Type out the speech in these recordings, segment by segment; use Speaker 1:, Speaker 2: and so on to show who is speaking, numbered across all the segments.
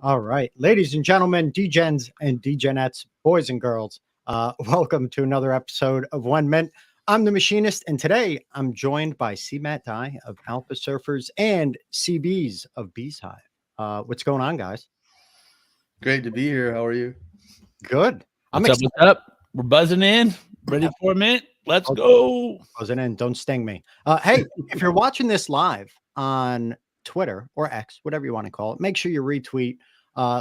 Speaker 1: All right, ladies and gentlemen, DGens and DGenettes, boys and girls, welcome to another episode of WenMint. I'm the Machinist, and today I'm joined by Matt Dye of AlphaSurfers and CBs of BeezHive. What's going on, guys?
Speaker 2: Great to be here. How are you?
Speaker 1: Good.
Speaker 3: What's up? We're buzzing in, ready for a mint. Let's go.
Speaker 1: Buzzing in. Don't sting me. Hey, if you're watching this live on Twitter or X, whatever you want to call it, make sure you retweet,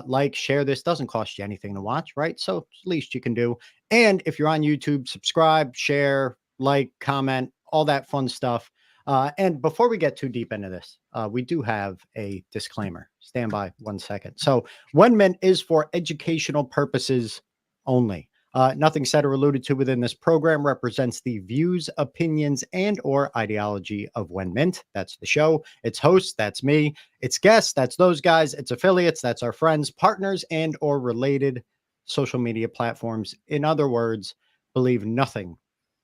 Speaker 1: like, share this. Doesn't cost you anything to watch, right? So it's the least you can do. And if you're on YouTube, subscribe, share, like, comment, all that fun stuff. And before we get too deep into this, we do have a disclaimer. Stand by 1 second. So WenMint is for educational purposes only. Nothing said or alluded to within this program represents the views, opinions, and or ideology of WenMint. That's the show. Its hosts, that's me. Its guests, that's those guys. Its affiliates, that's our friends, partners, and or related social media platforms. In other words, believe nothing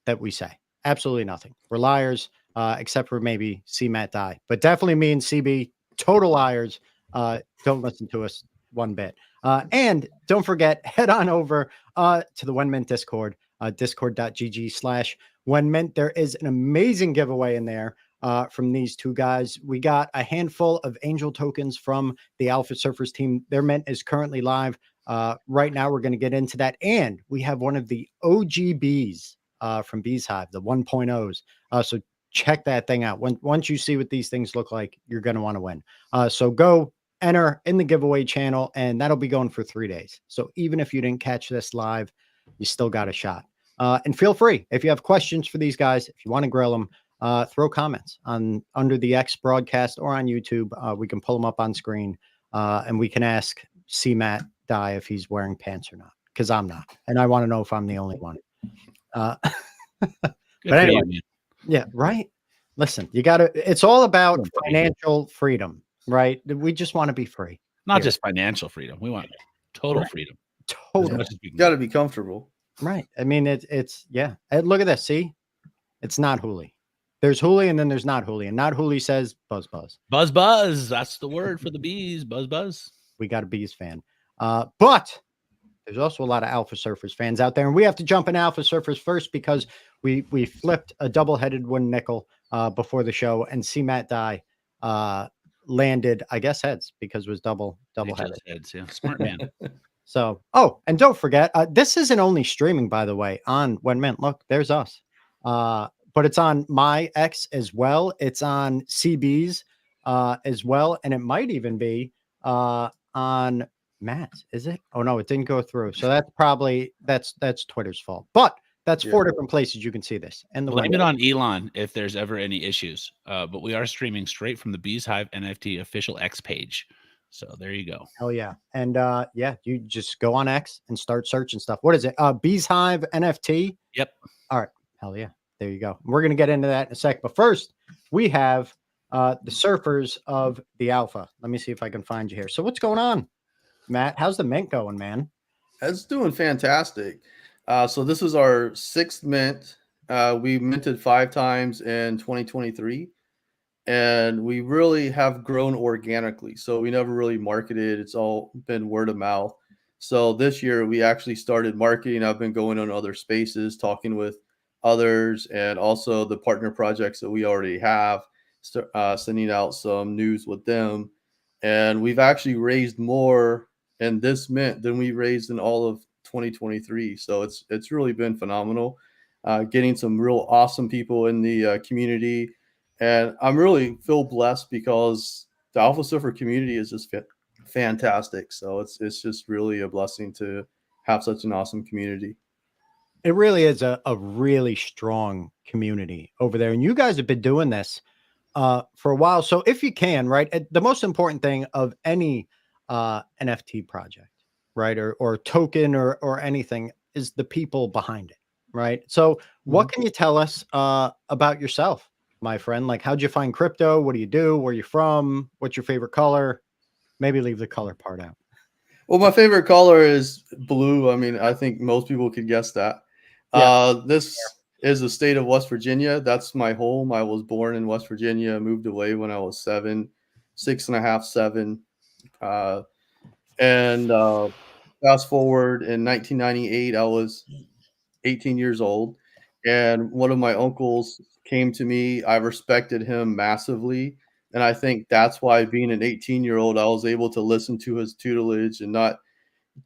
Speaker 1: that we say. Absolutely nothing. We're liars, except for maybe Matt Dye. But definitely me and CB, total liars. Don't listen to us one bit. And don't forget, head on over to the WenMint Discord, discord.gg/WenMint. There is an amazing giveaway in there from these two guys. We got a handful of angel tokens from the AlphaSurfers team. Their mint is currently live. Right now, we're going to get into that. And we have one of the OGBs from BeezHive, the 1.0s. So check that thing out. Once you see what these things look like, you're going to want to win. So go enter in the giveaway channel, and that'll be going for 3 days. So even if you didn't catch this live, you still got a shot. And feel free, if you have questions for these guys, if you want to grill them, throw comments on under the X broadcast or on YouTube. We can pull them up on screen, and we can ask Matt Dye if he's wearing pants or not, because I'm not, and I want to know if I'm the only one. But anyway, yeah, right. Listen, you got to. It's all about financial freedom. Right. We just want to be free.
Speaker 3: Not just financial freedom. We want total freedom.
Speaker 1: Total.
Speaker 2: You got to be comfortable.
Speaker 1: Right. I mean, it's yeah. Look at this. See, it's not Hooli. There's Hooli and then there's not Hooli. And not Hooli says buzz, buzz.
Speaker 3: Buzz, buzz. That's the word for the bees. Buzz, buzz.
Speaker 1: We got a bees fan. But there's also a lot of AlphaSurfers fans out there. And we have to jump in AlphaSurfers first because we flipped a double-headed one nickel before the show. And Matt Dye landed, I guess, heads because it was double headed.
Speaker 3: Heads, yeah. Smart man.
Speaker 1: So, and don't forget, this isn't only streaming, by the way, on WenMint. Look, there's us. But it's on my X as well. It's on CB's as well. And it might even be on Matt's. Is it? Oh, no, it didn't go through. So that's probably, that's Twitter's fault. But that's 4 different places you can see this. And
Speaker 3: blame it on Elon if there's ever any issues. But we are streaming straight from the BeezHive NFT official X page. So there you go.
Speaker 1: Hell yeah. And yeah, you just go on X and start searching stuff. What is it? BeezHive NFT?
Speaker 3: Yep.
Speaker 1: All right. Hell yeah. There you go. We're going to get into that in a sec. But first, we have the surfers of the Alpha. Let me see if I can find you here. So what's going on, Matt? How's the mint going, man?
Speaker 2: It's doing fantastic. So this is our 6th mint. We minted 5 times in 2023, and we really have grown organically. So we never really marketed. It's all been word of mouth. So this year we actually started marketing. I've been going on other spaces, talking with others, and also the partner projects that we already have, sending out some news with them. And we've actually raised more in this mint than we raised in all of 2023. So it's really been phenomenal, getting some real awesome people in the community. And I'm really feel blessed because the AlphaSurfer community is just fantastic. So it's just really a blessing to have such an awesome community.
Speaker 1: It really is a really strong community over there. And you guys have been doing this for a while. So if you can, right, the most important thing of any NFT project, right, or token or anything is the people behind it, right? So what can you tell us about yourself, my friend? Like, how'd you find crypto? What do you do? Where are you from? What's your favorite color? Maybe leave the color part out.
Speaker 2: Well, my favorite color is blue. I mean, I think most people could guess that. Yeah. This is the state of West Virginia. That's my home. I was born in West Virginia, moved away when I was 6 and a half, 7. And fast forward in 1998, I was 18 years old, and one of my uncles came to me. I respected him massively, and I think that's why, being an 18-year-old, I was able to listen to his tutelage and not,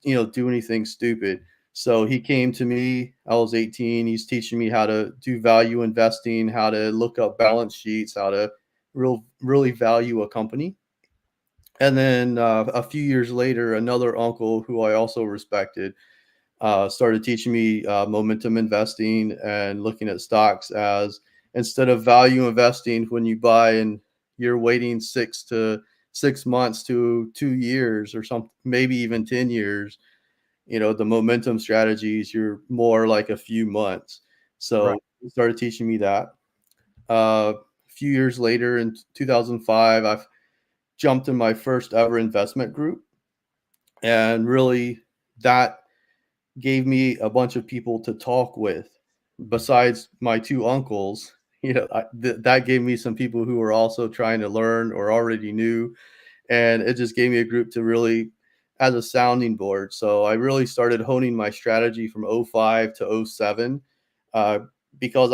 Speaker 2: do anything stupid. So he came to me. I was 18. He's teaching me how to do value investing, how to look up balance sheets, how to really value a company. And then a few years later, another uncle who I also respected started teaching me momentum investing and looking at stocks as, instead of value investing when you buy and you're waiting 6 months to 2 years or something, maybe even 10 years, the momentum strategies, you're more like a few months.
Speaker 1: Right.
Speaker 2: So he started teaching me that. A few years later, in 2005, I jumped in my first ever investment group, and really that gave me a bunch of people to talk with besides my two uncles. That gave me some people who were also trying to learn or already knew, and it just gave me a group to really, as a sounding board. So I really started honing my strategy from '05 to '07, uh, because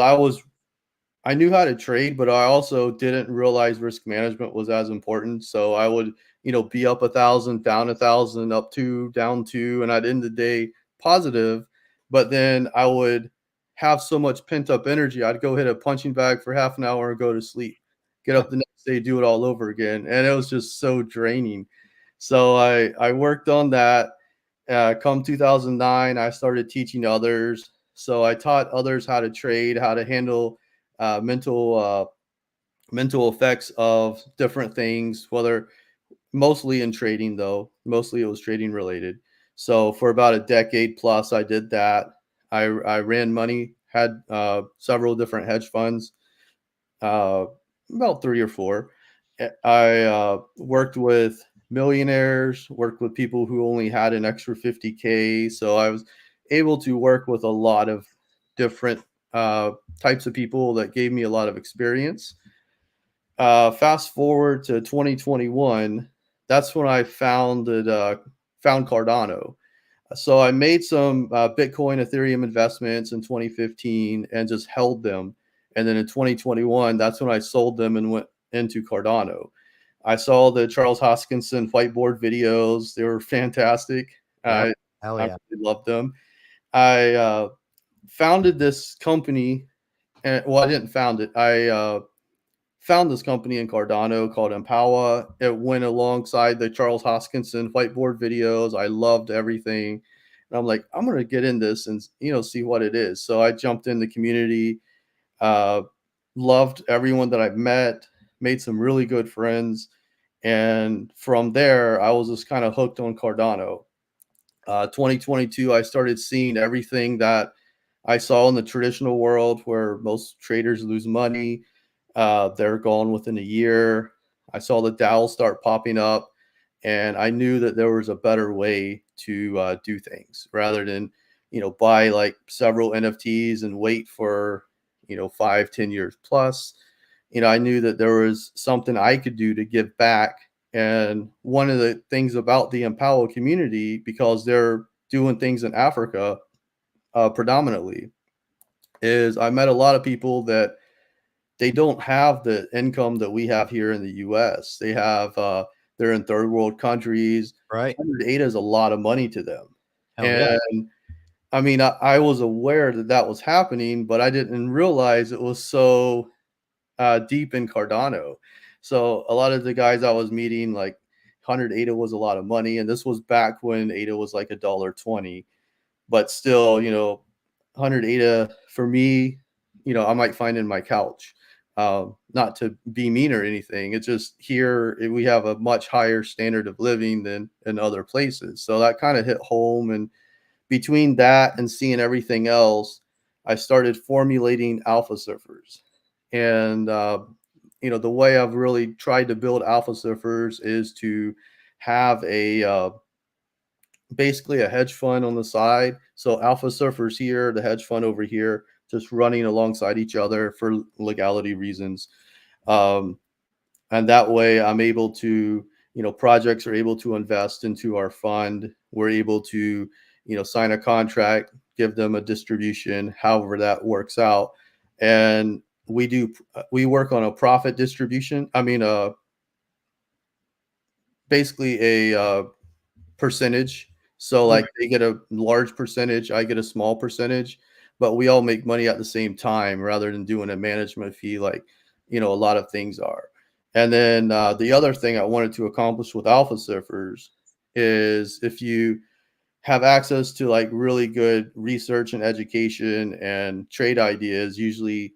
Speaker 2: I knew how to trade, but I also didn't realize risk management was as important. So I would, be up 1,000, down 1,000, up two, down two, and I'd end the day positive. But then I would have so much pent up energy, I'd go hit a punching bag for half an hour and go to sleep. Get up the next day, do it all over again, and it was just so draining. So I worked on that. Come 2009, I started teaching others. So I taught others how to trade, how to handle mental effects of different things, whether mostly in trading, though mostly it was trading related. So for about a decade plus, I did that. I ran money, had several different hedge funds, uh, about three or four. I worked with millionaires, worked with people who only had an extra 50K. So I was able to work with a lot of different uh, types of people that gave me a lot of experience. Fast forward to 2021, that's when I found Cardano. So I made some Bitcoin, Ethereum investments in 2015 and just held them. And then in 2021, that's when I sold them and went into Cardano. I saw the Charles Hoskinson whiteboard videos. They were fantastic.
Speaker 1: Yep.
Speaker 2: I,
Speaker 1: Hell
Speaker 2: I
Speaker 1: yeah.
Speaker 2: really loved them. I founded this company. And, well, I didn't found it. I found this company in Cardano called Empower. It went alongside the Charles Hoskinson whiteboard videos. I loved everything. And I'm like, I'm going to get in this and, see what it is. So I jumped in the community, uh, loved everyone that I met, made some really good friends. And from there, I was just kind of hooked on Cardano. 2022, I started seeing everything that I saw in the traditional world where most traders lose money. They're gone within a year. I saw the DAOs start popping up, and I knew that there was a better way to do things rather than, buy like several NFTs and wait for, 5, 10 years plus. I knew that there was something I could do to give back. And one of the things about the Empower community, because they're doing things in Africa predominantly, is I met a lot of people that they don't have the income that we have here in the US. They're in third world countries.
Speaker 1: Right.
Speaker 2: 108 is a lot of money to them.
Speaker 1: Hell yeah.
Speaker 2: And I mean, I was aware that that was happening, but I didn't realize it was so deep in Cardano. So a lot of the guys I was meeting, like 100 ADA was a lot of money. And this was back when ADA was like $1.20. But still, 100 ADA for me, I might find in my couch. Not to be mean or anything. It's just here we have a much higher standard of living than in other places. So that kind of hit home. And between that and seeing everything else, I started formulating AlphaSurfers. And, the way I've really tried to build AlphaSurfers is to have basically a hedge fund on the side. So AlphaSurfers here, the hedge fund over here, just running alongside each other for legality reasons. Um, and that way I'm able to projects are able to invest into our fund. We're able to, sign a contract, give them a distribution, however that works out. And we work on a profit distribution. I mean, basically a percentage. So like they get a large percentage, I get a small percentage, but we all make money at the same time rather than doing a management fee like, a lot of things are. And then the other thing I wanted to accomplish with AlphaSurfers is if you have access to like really good research and education and trade ideas, usually,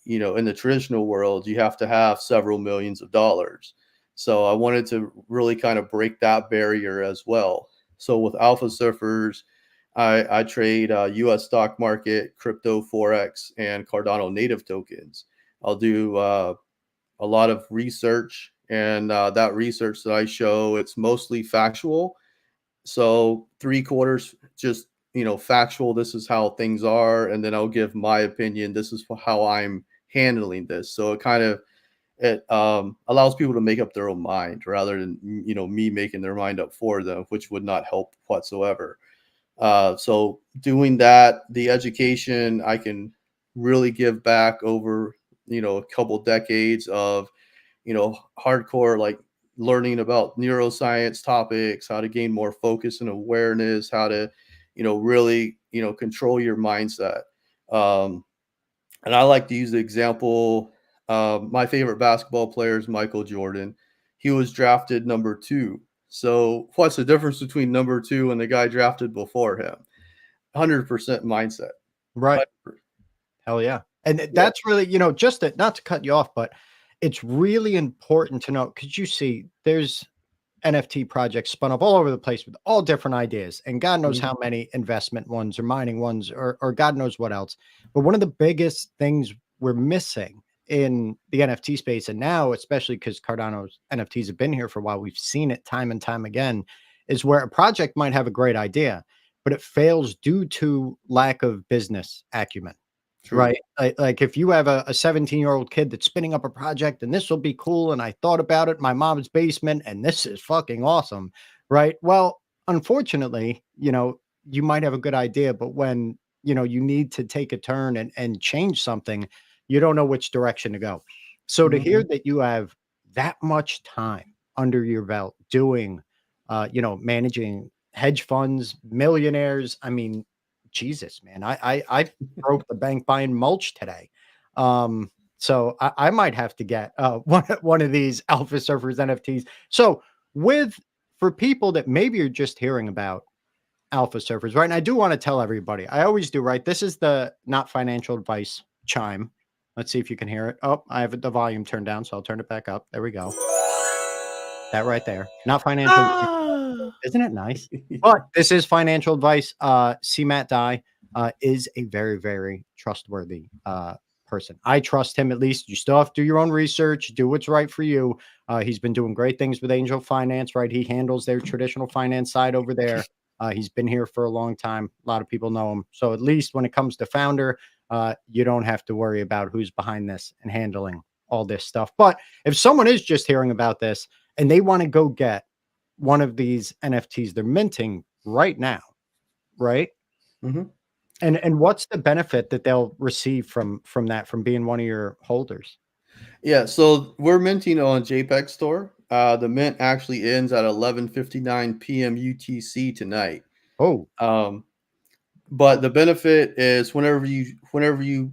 Speaker 2: in the traditional world, you have to have several millions of dollars. So I wanted to really kind of break that barrier as well. So with AlphaSurfers, I trade US stock market, crypto, Forex, and Cardano native tokens. I'll do a lot of research, and that research that I show, it's mostly factual. So 3/4 just, factual. This is how things are. And then I'll give my opinion. This is how I'm handling this. So it allows people to make up their own mind rather than, me making their mind up for them, which would not help whatsoever. So doing that, the education, I can really give back over, a couple decades of, hardcore, like learning about neuroscience topics, how to gain more focus and awareness, how to, really, control your mindset. And I like to use the example. My favorite basketball player is Michael Jordan. He was drafted number 2. So what's the difference between number 2 and the guy drafted before him? 100% mindset.
Speaker 1: Right.
Speaker 2: 100%.
Speaker 1: Hell yeah. And that's really, just not to cut you off, but it's really important to know, because you see there's NFT projects spun up all over the place with all different ideas, and God knows how many investment ones or mining ones or God knows what else. But one of the biggest things we're missing in the NFT space, and now especially because Cardano's NFTs have been here for a while, we've seen it time and time again, is where a project might have a great idea, but it fails due to lack of business acumen.
Speaker 2: True.
Speaker 1: Right. Like if you have a 17-year-old kid that's spinning up a project and this will be cool, and I thought about it in my mom's basement and this is fucking awesome. Right. Well, unfortunately, you might have a good idea, but when, you need to take a turn and change something, you don't know which direction to go. So to hear that you have that much time under your belt doing, managing hedge funds, millionaires, I mean, Jesus, man, I broke the bank buying mulch today. So I might have to get one of these AlphaSurfers NFTs. So for people that maybe are just hearing about AlphaSurfers, right? And I do want to tell everybody, I always do, right? This is the not financial advice chime. Let's see if you can hear it. Oh, I have the volume turned down, so I'll turn it back up. There we go. That right there. Not financial. Isn't it nice? But this is financial advice. Matt Dye is a very, very trustworthy person. I trust him, at least. You still have to do your own research, do what's right for you. He's been doing great things with Angel Finance, right? He handles their traditional finance side over there. He's been here for a long time. A lot of people know him. So at least when it comes to founder, you don't have to worry about who's behind this and handling all this stuff. But if someone is just hearing about this and they want to go get one of these NFTs they're minting right now, right? And what's the benefit that they'll receive from that, from being one of your holders?
Speaker 2: Yeah, so we're minting on JPEG Store. The mint actually ends at 11:59 p.m. UTC tonight.
Speaker 1: Oh,
Speaker 2: but the benefit is whenever you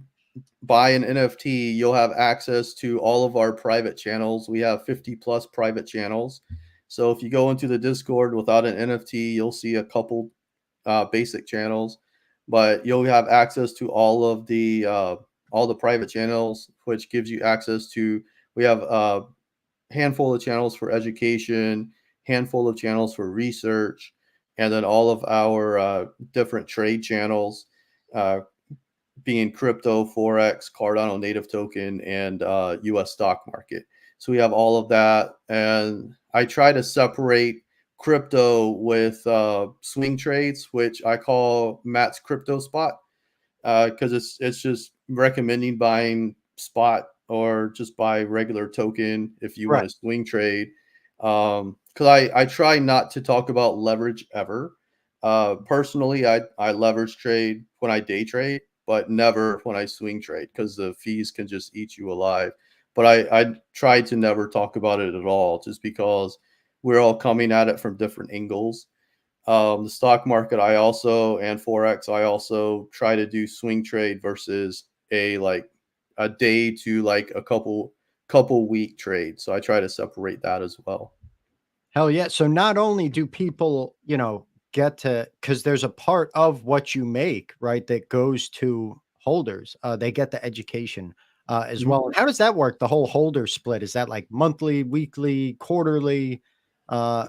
Speaker 2: buy an NFT, you'll have access to all of our private channels. We have 50 plus private channels. So if you go into the Discord without an NFT, you'll see a couple basic channels, but you'll have access to all the private channels, which gives you access to. We have a handful of channels for education, handful of channels for research, and then all of our different trade channels. Being crypto, Forex, Cardano native token, and US stock market. So we have all of that. And I try to separate crypto with swing trades, which I call Matt's crypto spot, because it's just recommending buying spot or just buy regular token if you want to swing trade. Because I try not to talk about leverage ever. Personally, I leverage trade when I day trade, but never when I swing trade because the fees can just eat you alive. But I try to never talk about it at all, just because we're all coming at it from different angles. The stock market, I also, and Forex, I also try to do swing trade versus a day to like a couple week trade. So I try to separate that as well.
Speaker 1: Hell yeah. So not only do people, get to, because there's a part of what you make, right, that goes to holders. They get the education as
Speaker 2: Mhm.
Speaker 1: well. And how does that work? The whole holder split, is that like monthly, weekly, quarterly? Uh,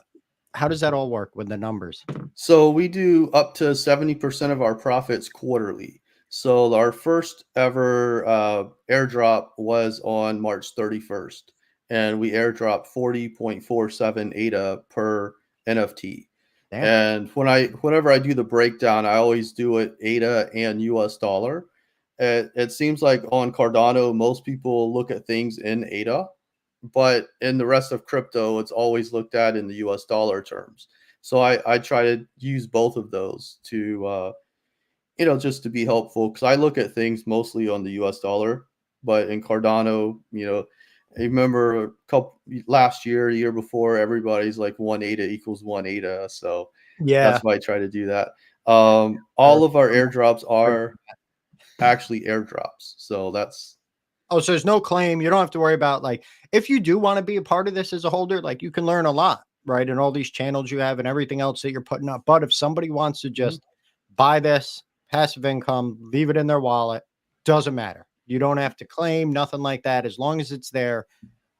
Speaker 1: how does that all work with the numbers?
Speaker 2: So we do up to 70% of our profits quarterly. So our first ever airdrop was on March 31st, and we airdropped 40.47 ADA per NFT.
Speaker 1: Damn.
Speaker 2: And whenever I do the breakdown, I always do it ADA and US dollar. It seems like on Cardano, most people look at things in ADA, but in the rest of crypto, it's always looked at in the US dollar terms. So I try to use both of those to just to be helpful, because I look at things mostly on the US dollar, but in Cardano, I remember a couple last year, year before, everybody's like 1 ADA equals 1 ADA. So
Speaker 1: Yeah.
Speaker 2: that's why I try to do that.
Speaker 1: I
Speaker 2: All of our
Speaker 1: remember
Speaker 2: airdrops
Speaker 1: heard
Speaker 2: are
Speaker 1: that.
Speaker 2: actually airdrops. So that's
Speaker 1: Oh, so there's no claim. You don't have to worry about, like, if you do want to be a part of this as a holder, like, you can learn a lot, right? And all these channels you have and everything else that you're putting up. But if somebody wants to
Speaker 2: Mhm.
Speaker 1: just buy this passive income, leave it in their wallet, doesn't matter. You don't have to claim nothing like that. As long as it's there,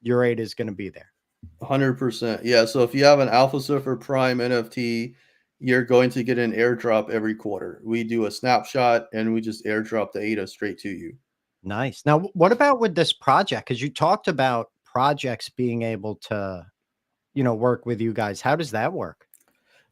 Speaker 1: your rate is going to be there.
Speaker 2: 100%. Yeah. So if you have an Alpha Surfer Prime NFT, you're going to get an airdrop every quarter. We do a snapshot and we just airdrop the ADA straight to you.
Speaker 1: Nice. Now, what about with this project? Because you talked about projects being able to, work with you guys. How does that work?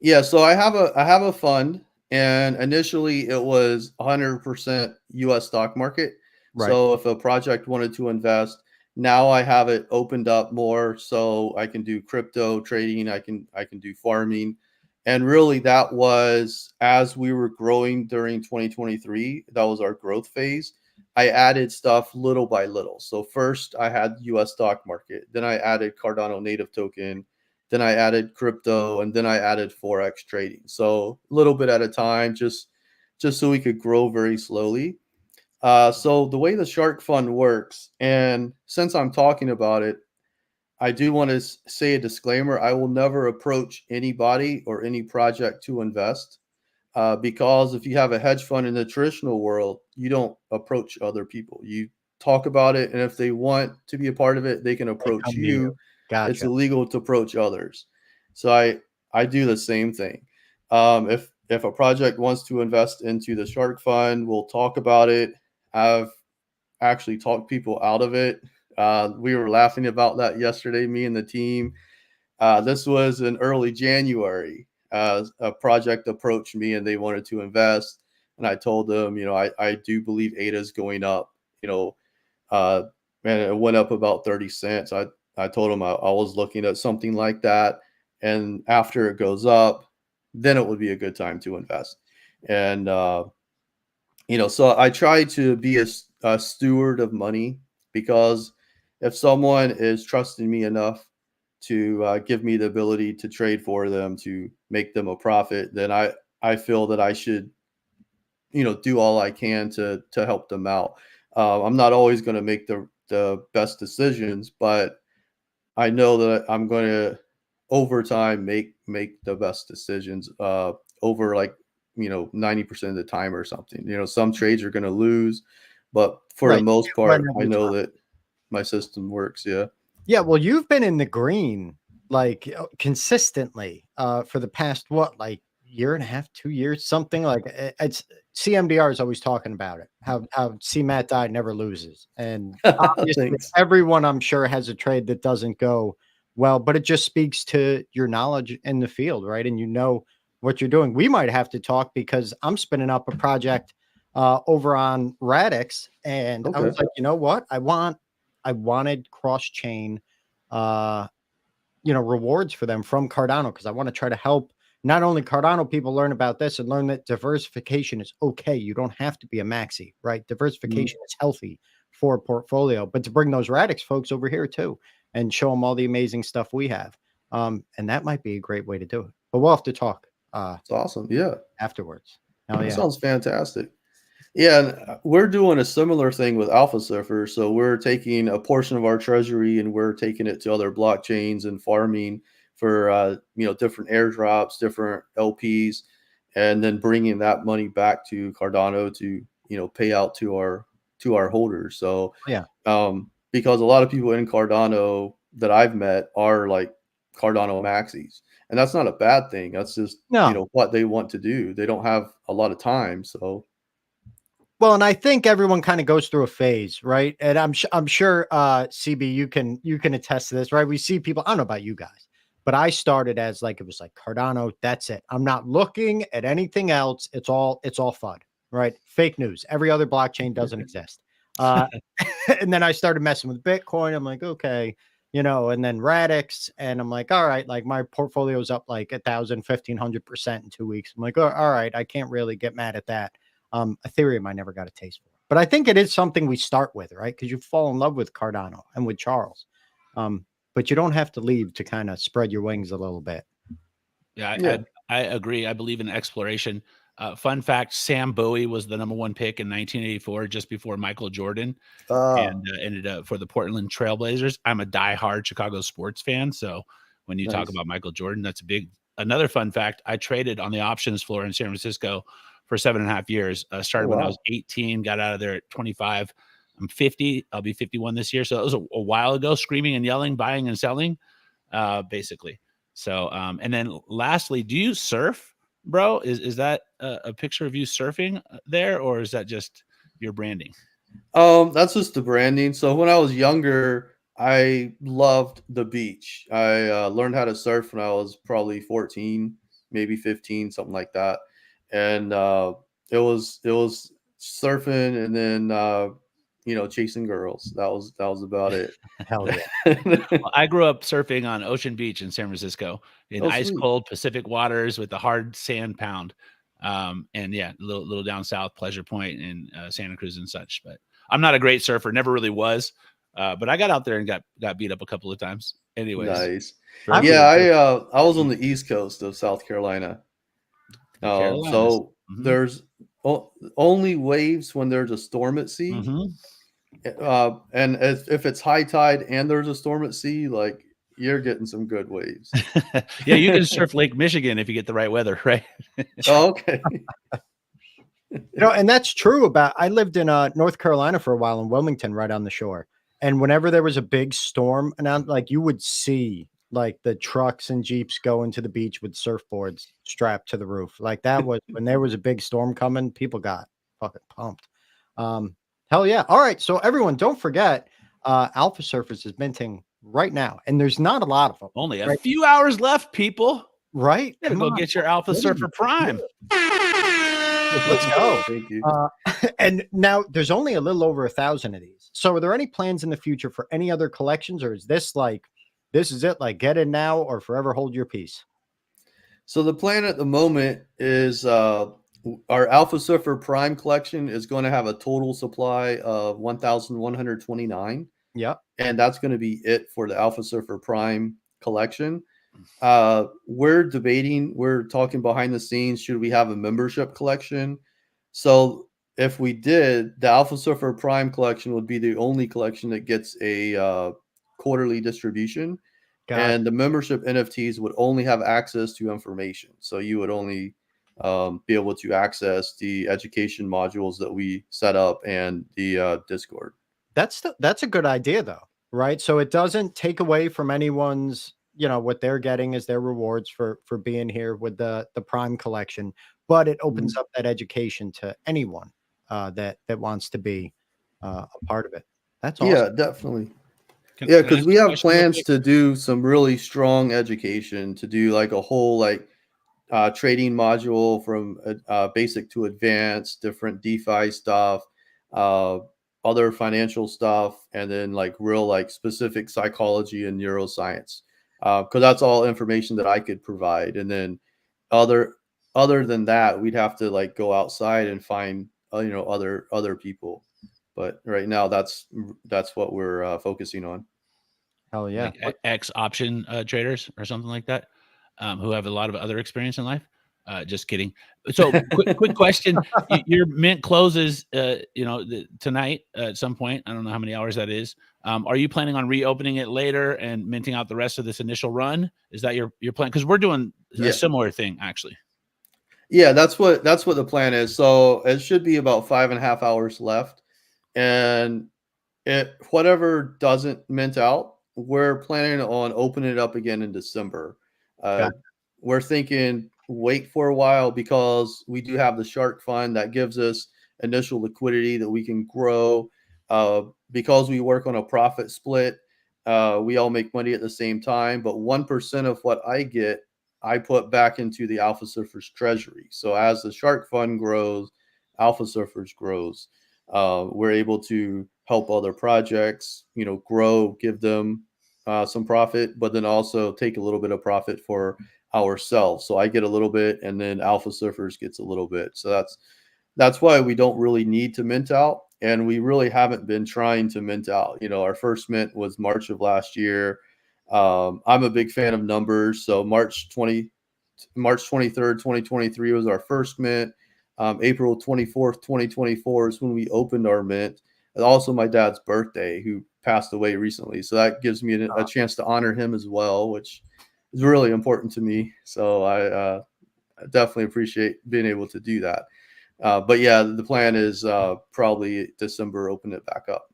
Speaker 2: Yeah, so I have a fund, and initially it was 100% US stock market.
Speaker 1: Right.
Speaker 2: So if a project wanted to invest, now I have it opened up more, so I can do crypto trading, I can do farming. And really that was as we were growing during 2023, that was our growth phase. I added stuff little by little. So first I had US stock market, then I added Cardano native token, then I added crypto, and then I added forex trading. So a little bit at a time, just so we could grow very slowly. So the way the Shark Fund works, and since I'm talking about it, I do want to say a disclaimer: I will never approach anybody or any project to invest. Because if you have a hedge fund in the traditional world, you don't approach other people. You talk about it, and if they want to be a part of it, they can
Speaker 1: They
Speaker 2: approach
Speaker 1: come to you.
Speaker 2: you. It's
Speaker 1: Gotcha.
Speaker 2: illegal to approach others. So I do the same thing. If a project wants to invest into the Shark Fund, we'll talk about it. I've actually talked people out of it. We were laughing about that yesterday, me and the team. This was in early January. A project approached me and they wanted to invest, and I told them, I do believe ADA is going up. You know, uh, and it went up about 30 cents. I told them I was looking at something like that, and after it goes up, then it would be a good time to invest. And so I try to be a steward of money, because if someone is trusting me enough to give me the ability to trade for them, to make them a profit, then I feel that I should do all I can to help them out. I'm not always going to make the best decisions, but I know that I'm going to over time make the best decisions over, like, 90% of the time or something. Some trades are going to lose, but for the
Speaker 1: Right.
Speaker 2: most
Speaker 1: Win
Speaker 2: part, I
Speaker 1: every
Speaker 2: know
Speaker 1: time.
Speaker 2: that my system works. Yeah.
Speaker 1: Yeah, well, you've been in the green, like, consistently, for the past, what, like, year and a half, 2 years, something like it's CMDR is always talking about it, how CMAT died never loses. And obviously
Speaker 2: Thanks.
Speaker 1: everyone, I'm sure, has a trade that doesn't go well, but it just speaks to your knowledge in the field, right? And you know what you're doing. We might have to talk because I'm spinning up a project over on Radix, and I
Speaker 2: Okay.
Speaker 1: was like, you know what? I wanted cross chain uh rewards for them from Cardano, because I want to try to help not only Cardano people learn about this and learn that diversification is okay. You don't have to be a maxi, right? Diversification is healthy for a portfolio, but to bring those Radix folks over here too and show them all the amazing stuff we have. And that might be a great way to do it. But we'll have to talk
Speaker 2: It's awesome. Yeah.
Speaker 1: afterwards. Hell
Speaker 2: That
Speaker 1: yeah.
Speaker 2: sounds fantastic. Yeah, and we're doing a similar thing with AlphaSurfers. So we're taking a portion of our treasury and we're taking it to other blockchains and farming for different airdrops, different LPs, and then bringing that money back to Cardano to pay out to our holders. So
Speaker 1: Yeah.
Speaker 2: because a lot of people in Cardano that I've met are like Cardano maxis, and that's not a bad thing. That's just
Speaker 1: No.
Speaker 2: what they want to do. They don't have a lot of time, so.
Speaker 1: Well, and I think everyone kind of goes through a phase, right? And I'm sure CB, you can attest to this, right? We see people, I don't know about you guys, but I started as it was like Cardano, that's it. I'm not looking at anything else. It's all FUD, right? Fake news. Every other blockchain doesn't exist. And then I started messing with Bitcoin. I'm like, okay, and then Radix, and I'm like, all right, like my portfolio's up like 1,000, 1,500% in 2 weeks. I'm like, all right, I can't really get mad at that. Ethereum, I never got a taste for, but I think it is something we start with, right? Because you fall in love with Cardano and with Charles, but you don't have to leave to kind of spread your wings a little bit.
Speaker 3: Yeah, I agree. I believe in exploration. Fun fact: Sam Bowie was the #1 pick in 1984, just before Michael Jordan, and ended up for the Portland Trailblazers. I'm a diehard Chicago sports fan, so when you talk about Michael Jordan, that's a big. Another fun fact: I traded on the options floor in San Francisco for 7.5 years. Started when I was 18, got out of there at 25. I'm 50. I'll be 51 this year. So it was a while ago, screaming and yelling, buying and selling, basically. So, and then lastly, do you surf, bro? Is that a picture of you surfing there, or is that just your branding?
Speaker 2: That's just the branding. So when I was younger, I loved the beach. I learned how to surf when I was probably 14, maybe 15, something like that. And it was surfing and then chasing girls. That was about it.
Speaker 1: Hell yeah.
Speaker 3: Well, I grew up surfing on Ocean Beach in San Francisco in ice
Speaker 2: sweet.
Speaker 3: cold Pacific waters with the hard sand pound. And yeah, little down south, Pleasure Point and Santa Cruz and such. But I'm not a great surfer, never really was. But I got out there and got beat up a couple of times. Anyways,
Speaker 2: Nice.
Speaker 1: I've
Speaker 2: Yeah, I was on the east coast of South Carolina.
Speaker 3: Carolinas.
Speaker 2: So there's only waves when there's a storm at sea. And if it's high tide and there's a storm at sea, like you're getting some good waves.
Speaker 3: Yeah, you can surf Lake Michigan if you get the right weather, right?
Speaker 2: Oh, okay.
Speaker 1: And that's true about, I lived in North Carolina for a while in Wilmington, right on the shore. And whenever there was a big storm announced, like you would see like the trucks and Jeeps going to the beach with surfboards strapped to the roof. Like that was when there was a big storm coming, people got fucking pumped. Hell yeah. All right. So everyone, don't forget, AlphaSurfers is minting right now. And there's not a lot of them.
Speaker 3: Only a few hours left, people.
Speaker 1: Right?
Speaker 3: Gotta go get your AlphaSurfer Prime.
Speaker 1: Let's go.
Speaker 2: Thank you.
Speaker 1: And now there's only a little over 1,000 of these. So are there any plans in the future for any other collections, or is this like, this is it, like get in now or forever hold your peace?
Speaker 2: So the plan at the moment is our AlphaSurfer Prime collection is going to have a total supply of 1,129.
Speaker 1: Yeah.
Speaker 2: And that's going to be it for the AlphaSurfer Prime collection. We're talking behind the scenes, should we have a membership collection? So if we did, the AlphaSurfer Prime collection would be the only collection that gets a quarterly distribution. And the membership NFTs would only have access to information. So you would only be able to access the education modules that we set up and the Discord.
Speaker 1: That's a good idea though, right? So it doesn't take away from anyone's, what they're getting as their rewards for being here with the Prime collection, but it opens up that education to anyone that wants to be a part of it. That's awesome.
Speaker 2: Yeah, definitely. Yeah, because we have plans to do some really strong education, to do like a whole trading module from basic to advanced, different DeFi stuff, other financial stuff, and then like real like specific psychology and neuroscience because that's all information that I could provide. And then other than that, we'd have to like go outside and find other people. But right now, that's what we're focusing on.
Speaker 1: Hell yeah.
Speaker 3: Like X option traders or something like that, who have a lot of other experience in life. Just kidding. So quick question. Your mint closes, tonight at some point. I don't know how many hours that is. Are you planning on reopening it later and minting out the rest of this initial run? Is that your plan? Because we're doing a similar thing, actually.
Speaker 2: Yeah, that's what the plan is. So it should be about 5.5 hours left. And whatever doesn't mint out, we're planning on opening it up again in December. We're thinking wait for a while because we do have the shark fund that gives us initial liquidity that we can grow. Because we work on a profit split, we all make money at the same time, but 1% of what I get, I put back into the AlphaSurfers treasury. So as the shark fund grows, AlphaSurfers grows. We're able to help other projects, grow, give them some profit, but then also take a little bit of profit for ourselves. So I get a little bit, and then AlphaSurfers gets a little bit. So that's why we don't really need to mint out, and we really haven't been trying to mint out. Our first mint was March of last year. I'm a big fan of numbers, so March 23rd, 2023 was our first mint. April 24th, 2024 is when we opened our mint. And also my dad's birthday, who passed away recently. So that gives me a chance to honor him as well, which is really important to me. So I definitely appreciate being able to do that. But yeah, the plan is probably December, open it back up.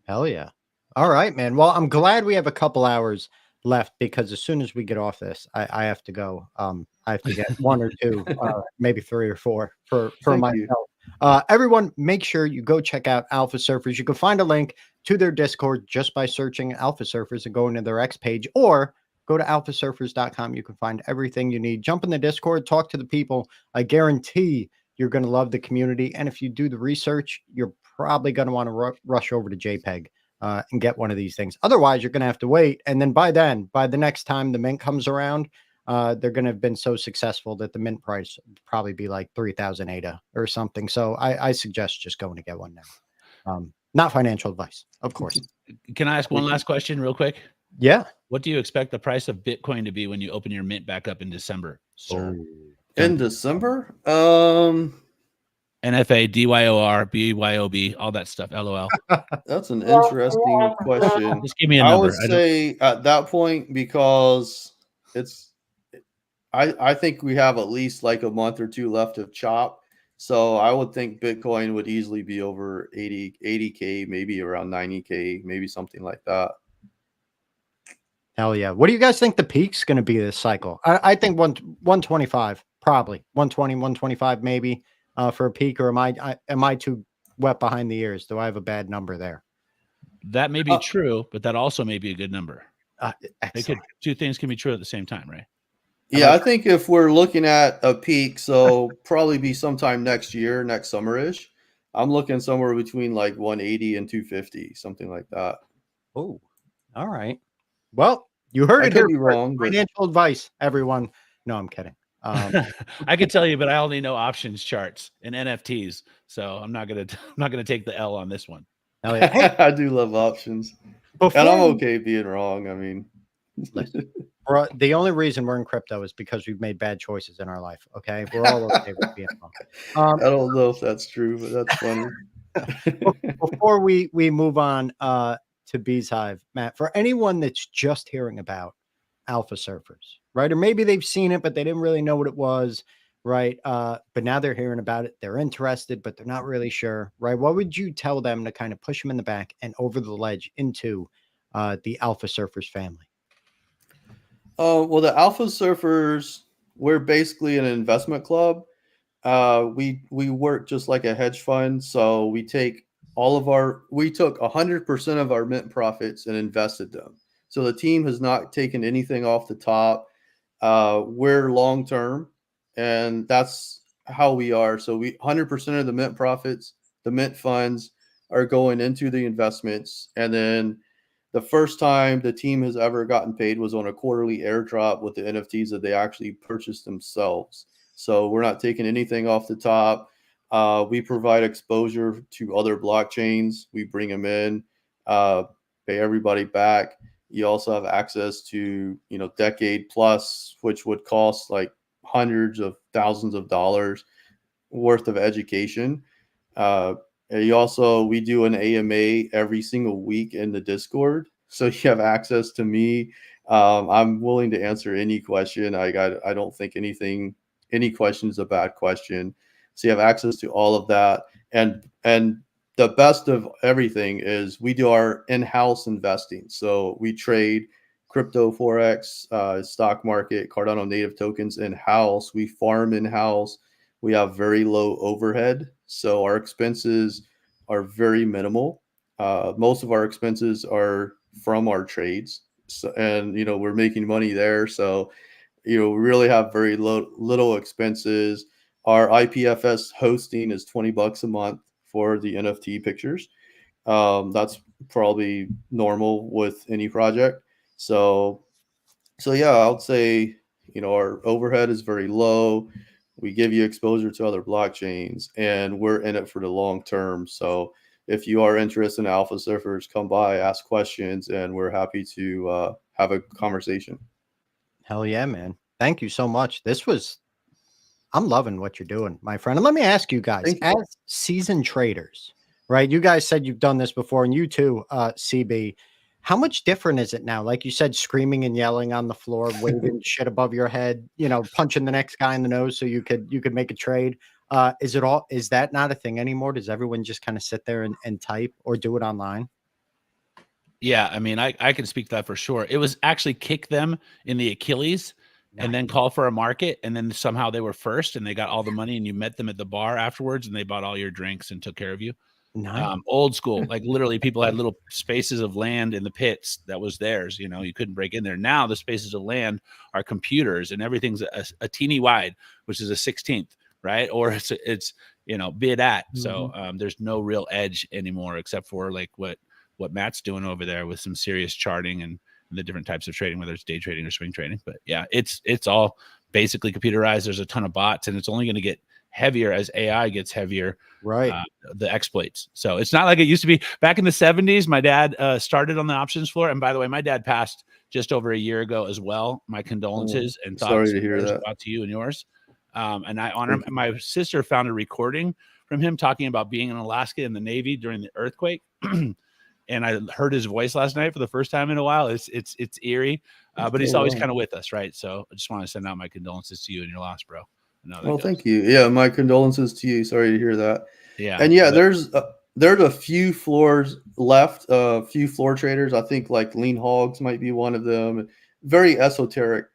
Speaker 1: Hell yeah. All right, man. Well, I'm glad we have a couple hours left because as soon as we get off this, I have to go. I have to get 1 or 2, maybe 3 or 4 for myself. Everyone, make sure you go check out AlphaSurfers. You can find a link to their Discord just by searching AlphaSurfers and going to their X page, or go to alphasurfers.com. You can find everything you need. Jump in the Discord, talk to the people. I guarantee you're going to love the community. And if you do the research, you're probably going to want to rush over to JPEG and get one of these things. Otherwise, you're going to have to wait. And then by the next time the mint comes around, they're going to have been so successful that the mint price would probably be like 3,000 ADA or something. So I suggest just going to get one now. Not financial advice, of course.
Speaker 3: Can I ask one last question real quick?
Speaker 1: Yeah.
Speaker 3: What do you expect the price of Bitcoin to be when you open your mint back up in December, sir?
Speaker 2: In December?
Speaker 3: NFA, DYOR, BYOB, all that stuff. LOL.
Speaker 2: That's an interesting question.
Speaker 3: Just give me a number.
Speaker 2: I would say at that point, because I think we have at least like a month or 2 left of chop. So I would think Bitcoin would easily be over 80K, maybe around 90K, maybe something like that.
Speaker 1: Hell yeah. What do you guys think the peak's going to be this cycle? I think 125, probably 120, 125, maybe for a peak. Or am I too wet behind the ears? Do I have a bad number there?
Speaker 3: That may be true, but that also may be a good number. Two things can be true at the same time, right?
Speaker 2: Yeah, I think if we're looking at a peak, so probably be sometime next year, next summer-ish. I'm looking somewhere between like 180 and 250, something like that.
Speaker 1: Oh, all right. Well, you heard it here.
Speaker 2: Wrong,
Speaker 3: financial
Speaker 1: advice, everyone. No, I'm kidding.
Speaker 3: I can tell you, but I only know options charts and NFTs, so I'm not gonna take the L on this one.
Speaker 2: Hey, I do love options, and I'm okay being wrong. I mean,
Speaker 1: the only reason we're in crypto is because we've made bad choices in our life. Okay, we're all okay with being wrong.
Speaker 2: I don't know if that's true, but that's funny.
Speaker 1: Before we move on to BeezHive, Matt, for anyone that's just hearing about AlphaSurfers, right? Or maybe they've seen it, but they didn't really know what it was, right? But now they're hearing about it. They're interested, but they're not really sure, right? What would you tell them to kind of push them in the back and over the ledge into the AlphaSurfers family?
Speaker 2: Well, the AlphaSurfers, we're basically an investment club. We work just like a hedge fund. So we take we took 100% of our mint profits and invested them. So the team has not taken anything off the top. We're long-term, and that's how we are. So 100% of the mint profits, the mint funds are going into the investments. And then the first time the team has ever gotten paid was on a quarterly airdrop with the NFTs that they actually purchased themselves. So we're not taking anything off the top. We provide exposure to other blockchains. We bring them in, pay everybody back. You also have access to, decade plus, which would cost like hundreds of thousands of dollars worth of education. We do an AMA every single week in the Discord, so you have access to me. I'm willing to answer any question. I don't think any question is a bad question. So you have access to all of that, and the best of everything is we do our in-house investing. So we trade crypto, forex, stock market, Cardano native tokens in-house. We farm in-house. We have very low overhead, so our expenses are very minimal. Most of our expenses are from our trades, and we're making money there. So we really have very little expenses. Our IPFS hosting is $20 a month for the NFT pictures. That's probably normal with any project. So yeah, I would say our overhead is very low. We give you exposure to other blockchains, and we're in it for the long term. So if you are interested in AlphaSurfers, come by, ask questions, and we're happy to have a conversation.
Speaker 1: Hell yeah, man. Thank you so much. I'm loving what you're doing, my friend. And let me ask you guys, as seasoned traders, right? You guys said you've done this before, and you too, CB. How much different is it now? Like you said, screaming and yelling on the floor, waving shit above your head, punching the next guy in the nose so you could make a trade. Is that not a thing anymore? Does everyone just kind of sit there and type or do it online?
Speaker 3: Yeah, I mean, I can speak to that for sure. It was actually kick them in the Achilles and then call for a market, and then somehow they were first and they got all the money, and you met them at the bar afterwards and they bought all your drinks and took care of you.
Speaker 1: Nice.
Speaker 3: Old school, like literally people had little spaces of land in the pits that was theirs. You couldn't break in there. Now the spaces of land are computers, and everything's a teeny wide, which is a 16th, right? Or it's bid at. So there's no real edge anymore, except for like what Matt's doing over there with some serious charting and the different types of trading, whether it's day trading or swing trading. But yeah, it's all basically computerized. There's a ton of bots, and it's only going to get heavier as AI gets heavier,
Speaker 1: right?
Speaker 3: The exploits. So it's not like it used to be back in the 70s. My dad started on the options floor. And by the way, my dad passed just over a year ago as well. My condolences and thoughts.
Speaker 2: Sorry to hear that.
Speaker 3: Out to you and yours. And I honor him. My sister found a recording from him talking about being in Alaska in the Navy during the earthquake. And I heard his voice last night for the first time in a while. It's eerie, but he's always kind of with us, right? So I just want to send out my condolences to you and your loss, bro.
Speaker 2: Well, thank you. Yeah, my condolences to you. Sorry to hear that.
Speaker 3: Yeah,
Speaker 2: and yeah, there's a few floors left. A few floor traders. I think like Lean Hogs might be one of them. Very esoteric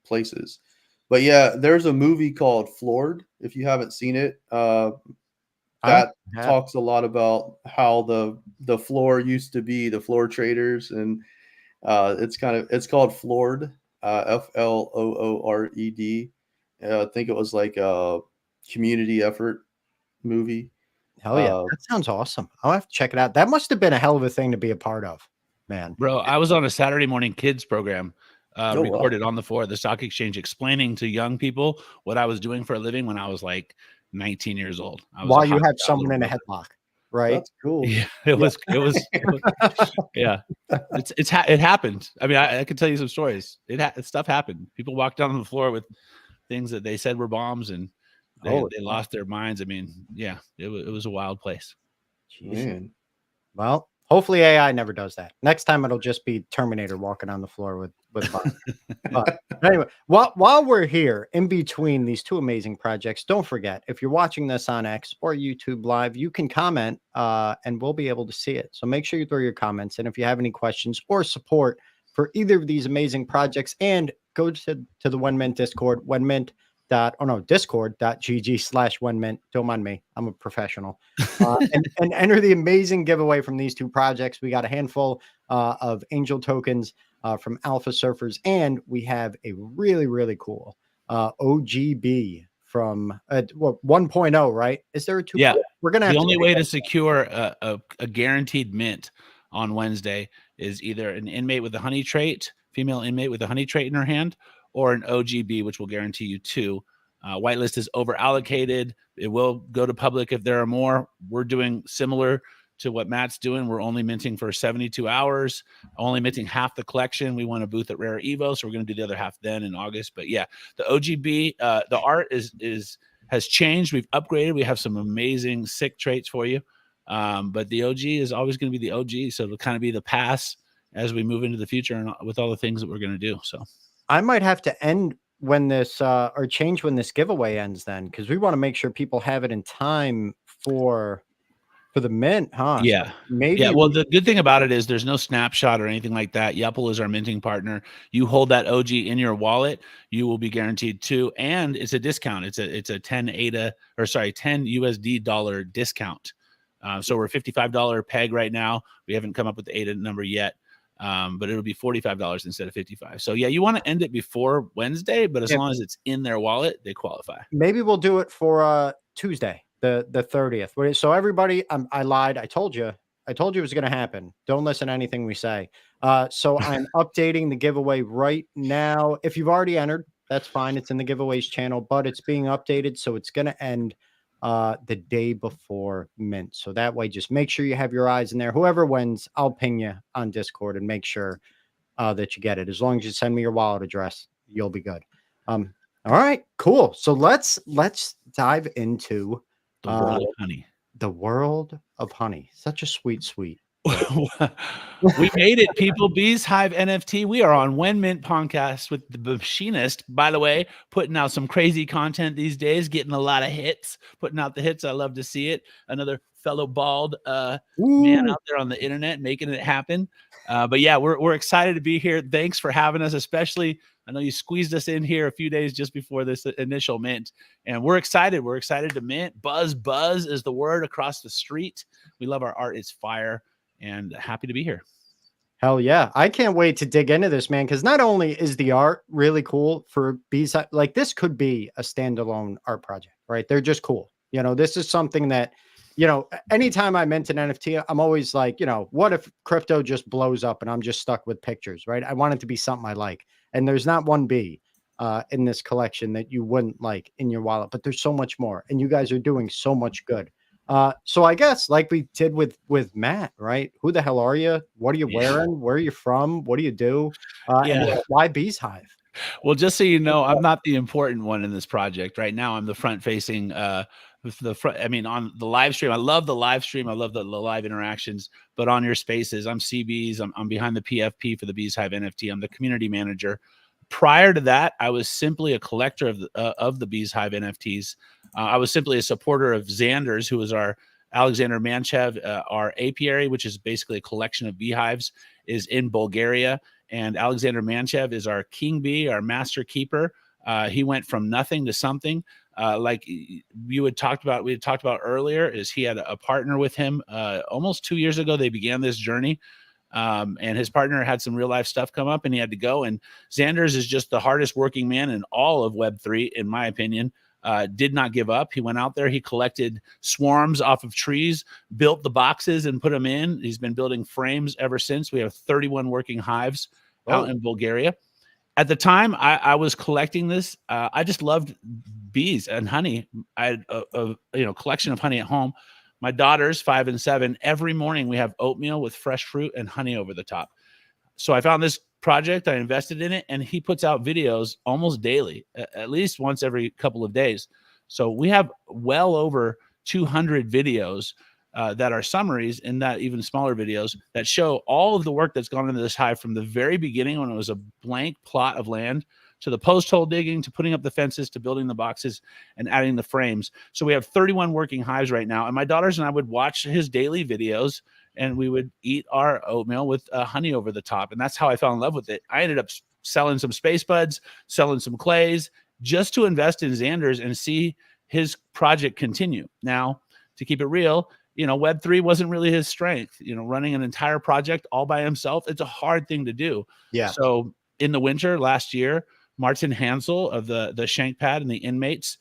Speaker 2: places. But yeah, there's a movie called Floored. If you haven't seen it, that talks a lot about how the floor used to be the floor traders, and it's called Floored, FLOORED. I think it was like a community effort movie.
Speaker 1: Hell yeah, that sounds awesome. I'll have to check it out. That must have been a hell of a thing to be a part of, man.
Speaker 3: Bro, I was on a Saturday morning kids program recorded on the floor of the stock exchange, explaining to young people what I was doing for a living when I was like 19 years old.
Speaker 1: While you had someone in a headlock, right?
Speaker 2: That's cool.
Speaker 3: Yeah, it was yeah. It happened. I mean, I can tell you some stories. Stuff happened. People walked down on the floor with things that they said were bombs, and they lost their minds. I mean, yeah, it was a wild place.
Speaker 2: Man.
Speaker 1: Well, hopefully AI never does that. Next time it'll just be Terminator walking on the floor with but anyway, while we're here in between these two amazing projects, don't forget, if you're watching this on X or YouTube Live, you can comment and we'll be able to see it. So make sure you throw your comments in if you have any questions or support for either of these amazing projects, and go to the WenMint Discord, discord.gg/WenMint. Don't mind me. I'm a professional. And enter the amazing giveaway from these two projects. We got a handful of angel tokens from AlphaSurfers, and we have a really, really cool OGB from 1.0, right? Is there a 2.0?
Speaker 3: Yeah. We're going to have the only way to secure a guaranteed mint on Wednesday is either an inmate with a honey trait, female inmate with a honey trait in her hand, or an OGB, which will guarantee you 2. Whitelist is over allocated. It will go to public if there are more. We're doing similar to what Matt's doing. We're only minting for 72 hours, only minting half the collection. We want a booth at Rare Evo, so we're going to do the other half then in August. But yeah, the OGB, the art has changed. We've upgraded. We have some amazing sick traits for you. But the OG is always going to be the OG. So it'll kind of be the pass as we move into the future and with all the things that we're going to do. So
Speaker 1: I might have to end when this or change when this giveaway ends then, because we want to make sure people have it in time for the mint, huh?
Speaker 3: Yeah.
Speaker 1: So maybe.
Speaker 3: Yeah. Well, the good thing about it is there's no snapshot or anything like that. Yupple is our minting partner. You hold that OG in your wallet, you will be guaranteed 2, and it's a discount. It's a 10 USD dollar discount. So we're $55 peg right now. We haven't come up with the ADA number yet. But it'll be $45 instead of $55. So yeah, you want to end it before Wednesday, but as long as it's in their wallet, they qualify.
Speaker 1: Maybe we'll do it for Tuesday, the 30th. So everybody, I lied. I told you it was going to happen. Don't listen to anything we say. So I'm updating the giveaway right now. If you've already entered, that's fine. It's in the giveaways channel, but it's being updated. So it's going to end the day before mint. So that way, just make sure you have your eyes in there. Whoever wins, I'll ping you on Discord and make sure that you get it. As long as you send me your wallet address, you'll be good. All right, cool. So let's dive into
Speaker 3: the world of honey.
Speaker 1: The world of honey. Such a sweet.
Speaker 3: We made it, people. BeezHive NFT. We are on WenMint podcast with the machinist, by the way, putting out some crazy content these days, getting a lot of hits, putting out the hits. I love to see it. Another fellow bald man out there on the internet making it happen. But yeah, we're excited to be here. Thanks for having us, especially. I know you squeezed us in here a few days just before this initial mint, and we're excited. We're excited to mint. Buzz is the word across the street. We love our art. It's fire. And happy to be here.
Speaker 1: Hell yeah. I can't wait to dig into this, man, because not only is the art really cool for BeezHive, like this could be a standalone art project, right? They're just cool. You know, this is something that, you know, anytime I mint an NFT, I'm always like, you know, what if crypto just blows up and I'm just stuck with pictures, right? I want it to be something I like. And there's not one B in this collection that you wouldn't like in your wallet, but there's so much more. And you guys are doing so much good. So I guess like we did with Matt, right? Who the hell are you? What are you wearing? Where are you from? What do you do? And why BeezHive?
Speaker 3: Well, just so you know, I'm not the important one in this project right now. I'm the front facing, on the live stream. I love the live stream. I love the live interactions, but on your spaces, I'm CBs. I'm behind the PFP for the BeezHive NFT. I'm the community manager. Prior to that, I was simply a collector of the BeezHive NFTs. I was simply a supporter of Xander's, who was our Alexander Manchev, our apiary, which is basically a collection of beehives, is in Bulgaria. And Alexander Manchev is our king bee, our master keeper. He went from nothing to something. Like we had talked about earlier, is he had a partner with him almost 2 years ago. They began this journey. And his partner had some real life stuff come up and he had to go. And Xander's is just the hardest working man in all of Web3, in my opinion. Did not give up. He went out there, he collected swarms off of trees, built the boxes and put them in. He's been building frames ever since. We have 31 working hives out in Bulgaria. At the time I was collecting this, I just loved bees and honey. I had a collection of honey at home. My daughters, 5 and 7, every morning we have oatmeal with fresh fruit and honey over the top. So I found this project, I invested in it, and he puts out videos almost daily, at least once every couple of days. So we have well over 200 videos that are summaries, and that even smaller videos that show all of the work that's gone into this hive from the very beginning when it was a blank plot of land, to the post hole digging, to putting up the fences, to building the boxes and adding the frames. So we have 31 working hives right now. And my daughters and I would watch his daily videos and we would eat our oatmeal with honey over the top. And that's how I fell in love with it. I ended up selling some space buds, selling some clays, just to invest in Xander's and see his project continue. Now, to keep it real, Web3 wasn't really his strength. Running an entire project all by himself, it's a hard thing to do. Yeah. So in the winter last year, Martin Hansel of the Shank Pad and the inmates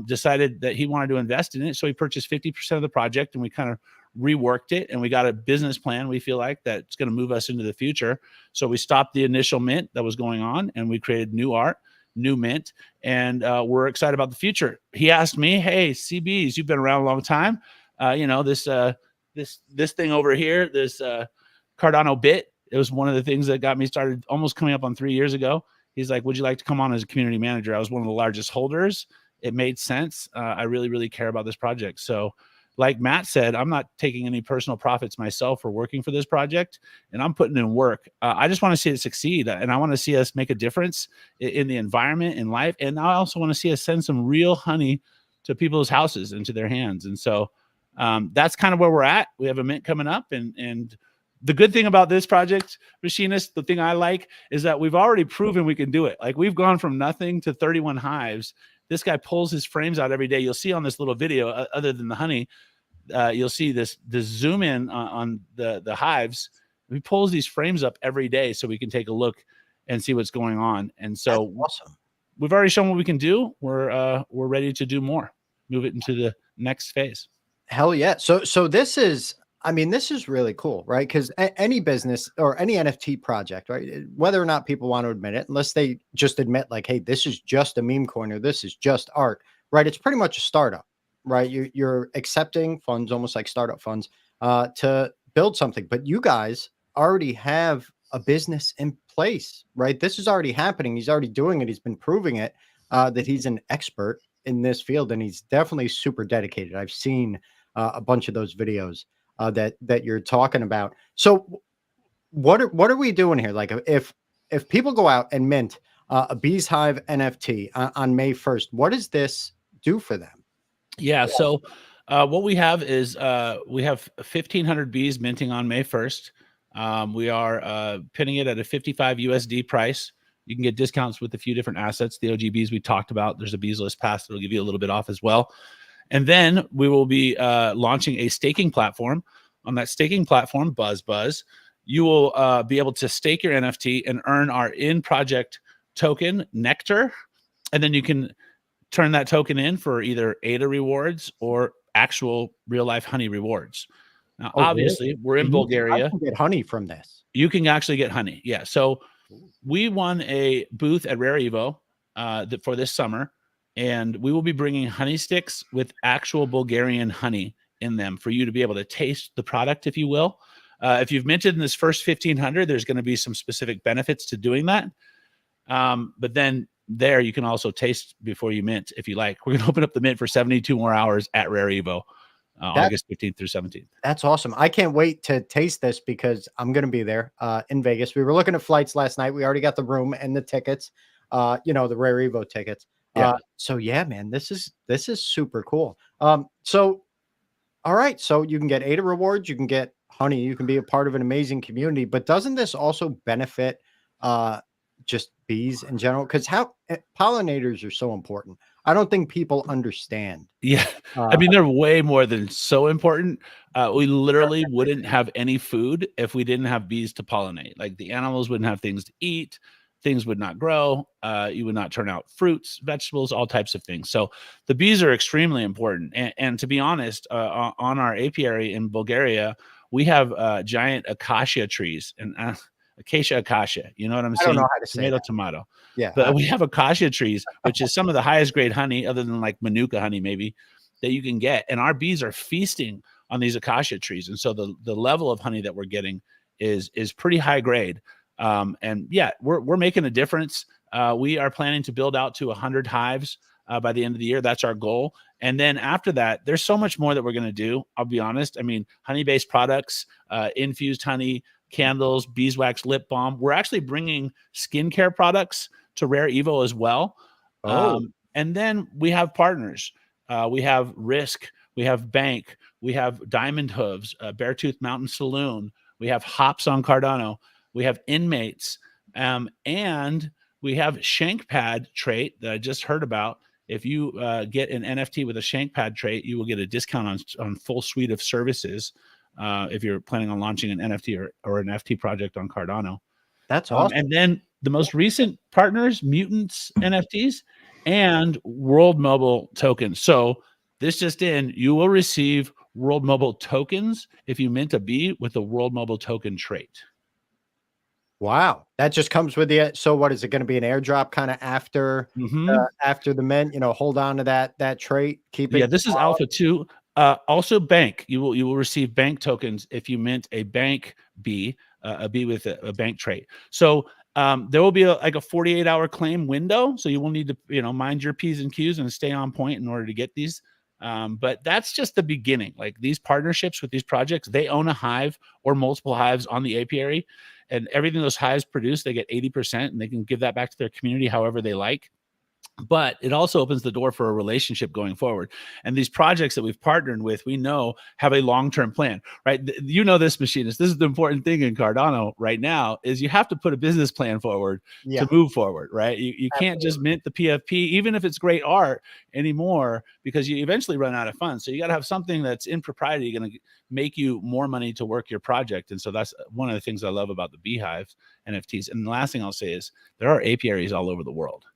Speaker 3: decided that he wanted to invest in it. So he purchased 50% of the project, and we kind of reworked it, and we got a business plan we feel like that's going to move us into the future. So we stopped the initial mint that was going on, and we created new art, new mint, and we're excited about the future. He asked me, hey, CBs, you've been around a long time. This thing over here, this Cardano bit, it was one of the things that got me started almost coming up on 3 years ago. He's like, would you like to come on as a community manager? I was one of the largest holders. It made sense. I really, really care about this project. So like Matt said, I'm not taking any personal profits myself for working for this project, and I'm putting in work. I just want to see it succeed, and I want to see us make a difference in the environment, in life, and I also want to see us send some real honey to people's houses and to their hands. And so that's kind of where we're at. We have a mint coming up, and the good thing about this project, Machinist, the thing I like is that we've already proven we can do it. Like, we've gone from nothing to 31 hives. This guy pulls his frames out every day. You'll see on this little video, other than the honey, you'll see this zoom in on the hives. He pulls these frames up every day so we can take a look and see what's going on. And so
Speaker 1: awesome.
Speaker 3: We've already shown what we can do. We're ready to do more, move it into the next phase.
Speaker 1: Hell yeah. So this is, I mean, this is really cool, right? Because any business or any NFT project, right, whether or not people want to admit it, unless they just admit like, hey, this is just a meme coin or this is just art, right? It's pretty much a startup, right? You're accepting funds, almost like startup funds, to build something. But you guys already have a business in place, right? This is already happening. He's already doing it. He's been proving it, that he's an expert in this field, and he's definitely super dedicated. I've seen a bunch of those videos that you're talking about. So what are we doing here? Like, if people go out and mint a BeezHive NFT on May 1st, what does this do for them?
Speaker 3: Yeah. So what we have is we have 1,500 bees minting on May 1st. We are pinning it at a 55 USD price. You can get discounts with a few different assets. The OGBs we talked about. There's a Bees List Pass that'll give you a little bit off as well. And then we will be launching a staking platform. On that staking platform, Buzz, you will be able to stake your NFT and earn our in-project token, Nectar. And then you can turn that token in for either ADA rewards or actual real-life honey rewards. Now, obviously, we're in Bulgaria.
Speaker 1: I can get honey from this.
Speaker 3: You can actually get honey. Yeah. So we won a booth at Rare Evo for this summer. And we will be bringing honey sticks with actual Bulgarian honey in them for you to be able to taste the product, if you will. If you've minted in this first 1,500, there's going to be some specific benefits to doing that. But then there, you can also taste before you mint, if you like. We're going to open up the mint for 72 more hours at Rare Evo, August 15th through 17th. That's
Speaker 1: awesome. I can't wait to taste this because I'm going to be there in Vegas. We were looking at flights last night. We already got the room and the tickets, the Rare Evo tickets.
Speaker 3: Yeah.
Speaker 1: So yeah, man, this is super cool. So all right, so you can get ADA rewards, you can get honey, you can be a part of an amazing community, but doesn't this also benefit just bees in general? Because how pollinators are so important. I don't think people understand.
Speaker 3: Yeah. I mean, they're way more than so important. We literally wouldn't have any food if we didn't have bees to pollinate. Like, the animals wouldn't have things to eat. Things would not grow. You would not turn out fruits, vegetables, all types of things. So the bees are extremely important. And to be honest, on our apiary in Bulgaria, we have giant acacia trees and acacia. You know what I'm saying?
Speaker 1: I don't know how to say
Speaker 3: tomato.
Speaker 1: Yeah.
Speaker 3: But we have acacia trees, which is some of the highest grade honey, other than like Manuka honey, maybe, that you can get. And our bees are feasting on these acacia trees. And so the level of honey that we're getting is pretty high grade. And yeah, we're making a difference. We are planning to build out to 100 hives by the end of the year. That's our goal. And then after that, there's so much more that we're going to do. I'll be honest. I mean, honey-based products, infused honey, candles, beeswax, lip balm. We're actually bringing skincare products to Rare Evo as well. And then we have partners. We have Risk. We have Bank. We have Diamond Hooves, Beartooth Mountain Saloon. We have Hops on Cardano. We have Inmates, and we have Shankpad trait that I just heard about. If you get an NFT with a Shankpad trait, you will get a discount on full suite of services if you're planning on launching an NFT or an FT project on Cardano.
Speaker 1: That's awesome.
Speaker 3: And then the most recent partners, Mutants NFTs and World Mobile tokens. So this just in, you will receive World Mobile tokens if you mint a bee with a World Mobile token trait.
Speaker 1: Wow, that just comes with the. So what is it going to be, an airdrop kind of after after the mint? You know, hold on to that trait, keep it.
Speaker 3: Yeah, this is Alpha 2. Also bank. You will receive bank tokens if you mint a bank bee, a bee with a bank trait. So there will be like a 48-hour claim window. So you will need to, mind your P's and Q's and stay on point in order to get these. But that's just the beginning. Like these partnerships with these projects, they own a hive or multiple hives on the apiary, and everything those hives produce, they get 80%, and they can give that back to their community however they like. But it also opens the door for a relationship going forward. And these projects that we've partnered with, we know have a long-term plan, right? You know this, machinist. This is the important thing in Cardano right now is you have to put a business plan forward to move forward, right? You can't just mint the PFP, even if it's great art anymore, because you eventually run out of funds. So you got to have something that's in propriety going to make you more money to work your project. And so that's one of the things I love about the BeezHive NFTs. And the last thing I'll say is there are apiaries all over the world.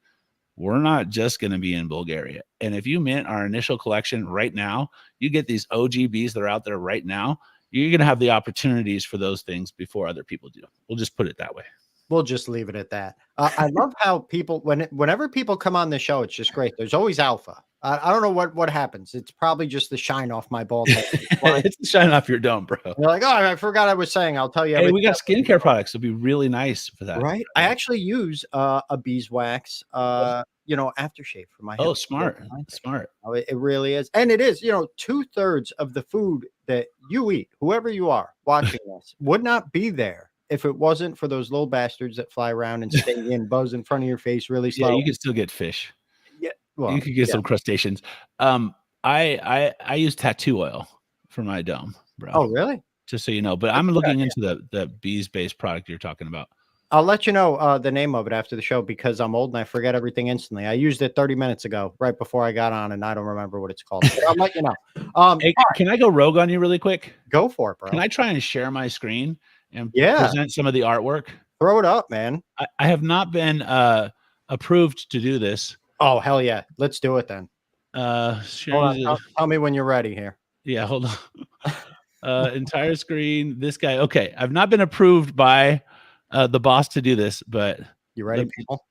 Speaker 3: We're not just going to be in Bulgaria. And if you mint our initial collection right now, you get these OGBs that are out there right now. You're going to have the opportunities for those things before other people do. We'll just put it that way.
Speaker 1: We'll just leave it at that. I love how people, whenever people come on the show, it's just great. There's always alpha. I don't know what happens. It's probably just the shine off my bald head.
Speaker 3: It's the shine off your dome, bro.
Speaker 1: You're like, oh, I forgot I was saying. I'll tell you.
Speaker 3: Hey, we got skincare products. It'll be really nice for that.
Speaker 1: Right. I actually use a beeswax, aftershave for my hair.
Speaker 3: Oh, smart. Smart.
Speaker 1: It really is. And it is, 2/3 of the food that you eat, whoever you are watching this, would not be there if it wasn't for those little bastards that fly around and stay in, buzz in front of your face really slow.
Speaker 3: Yeah, you can still get fish.
Speaker 1: Yeah. Well,
Speaker 3: you could get some crustaceans. I use tattoo oil for my dome, bro.
Speaker 1: Oh, really?
Speaker 3: Just so you know. But I'm looking into the bees-based product you're talking about.
Speaker 1: I'll let you know the name of it after the show because I'm old and I forget everything instantly. I used it 30 minutes ago, right before I got on, and I don't remember what it's called. But I'll let you know.
Speaker 3: Hey, can I go rogue on you really quick?
Speaker 1: Go for it, bro.
Speaker 3: Can I try and share my screen and present some of the artwork?
Speaker 1: Throw it up, man.
Speaker 3: I have not been approved to do this.
Speaker 1: Oh, hell yeah. Let's do it then. Tell me when you're ready here.
Speaker 3: Yeah, hold on. Entire screen. This guy. Okay. I've not been approved by the boss to do this, but
Speaker 1: you ready, people?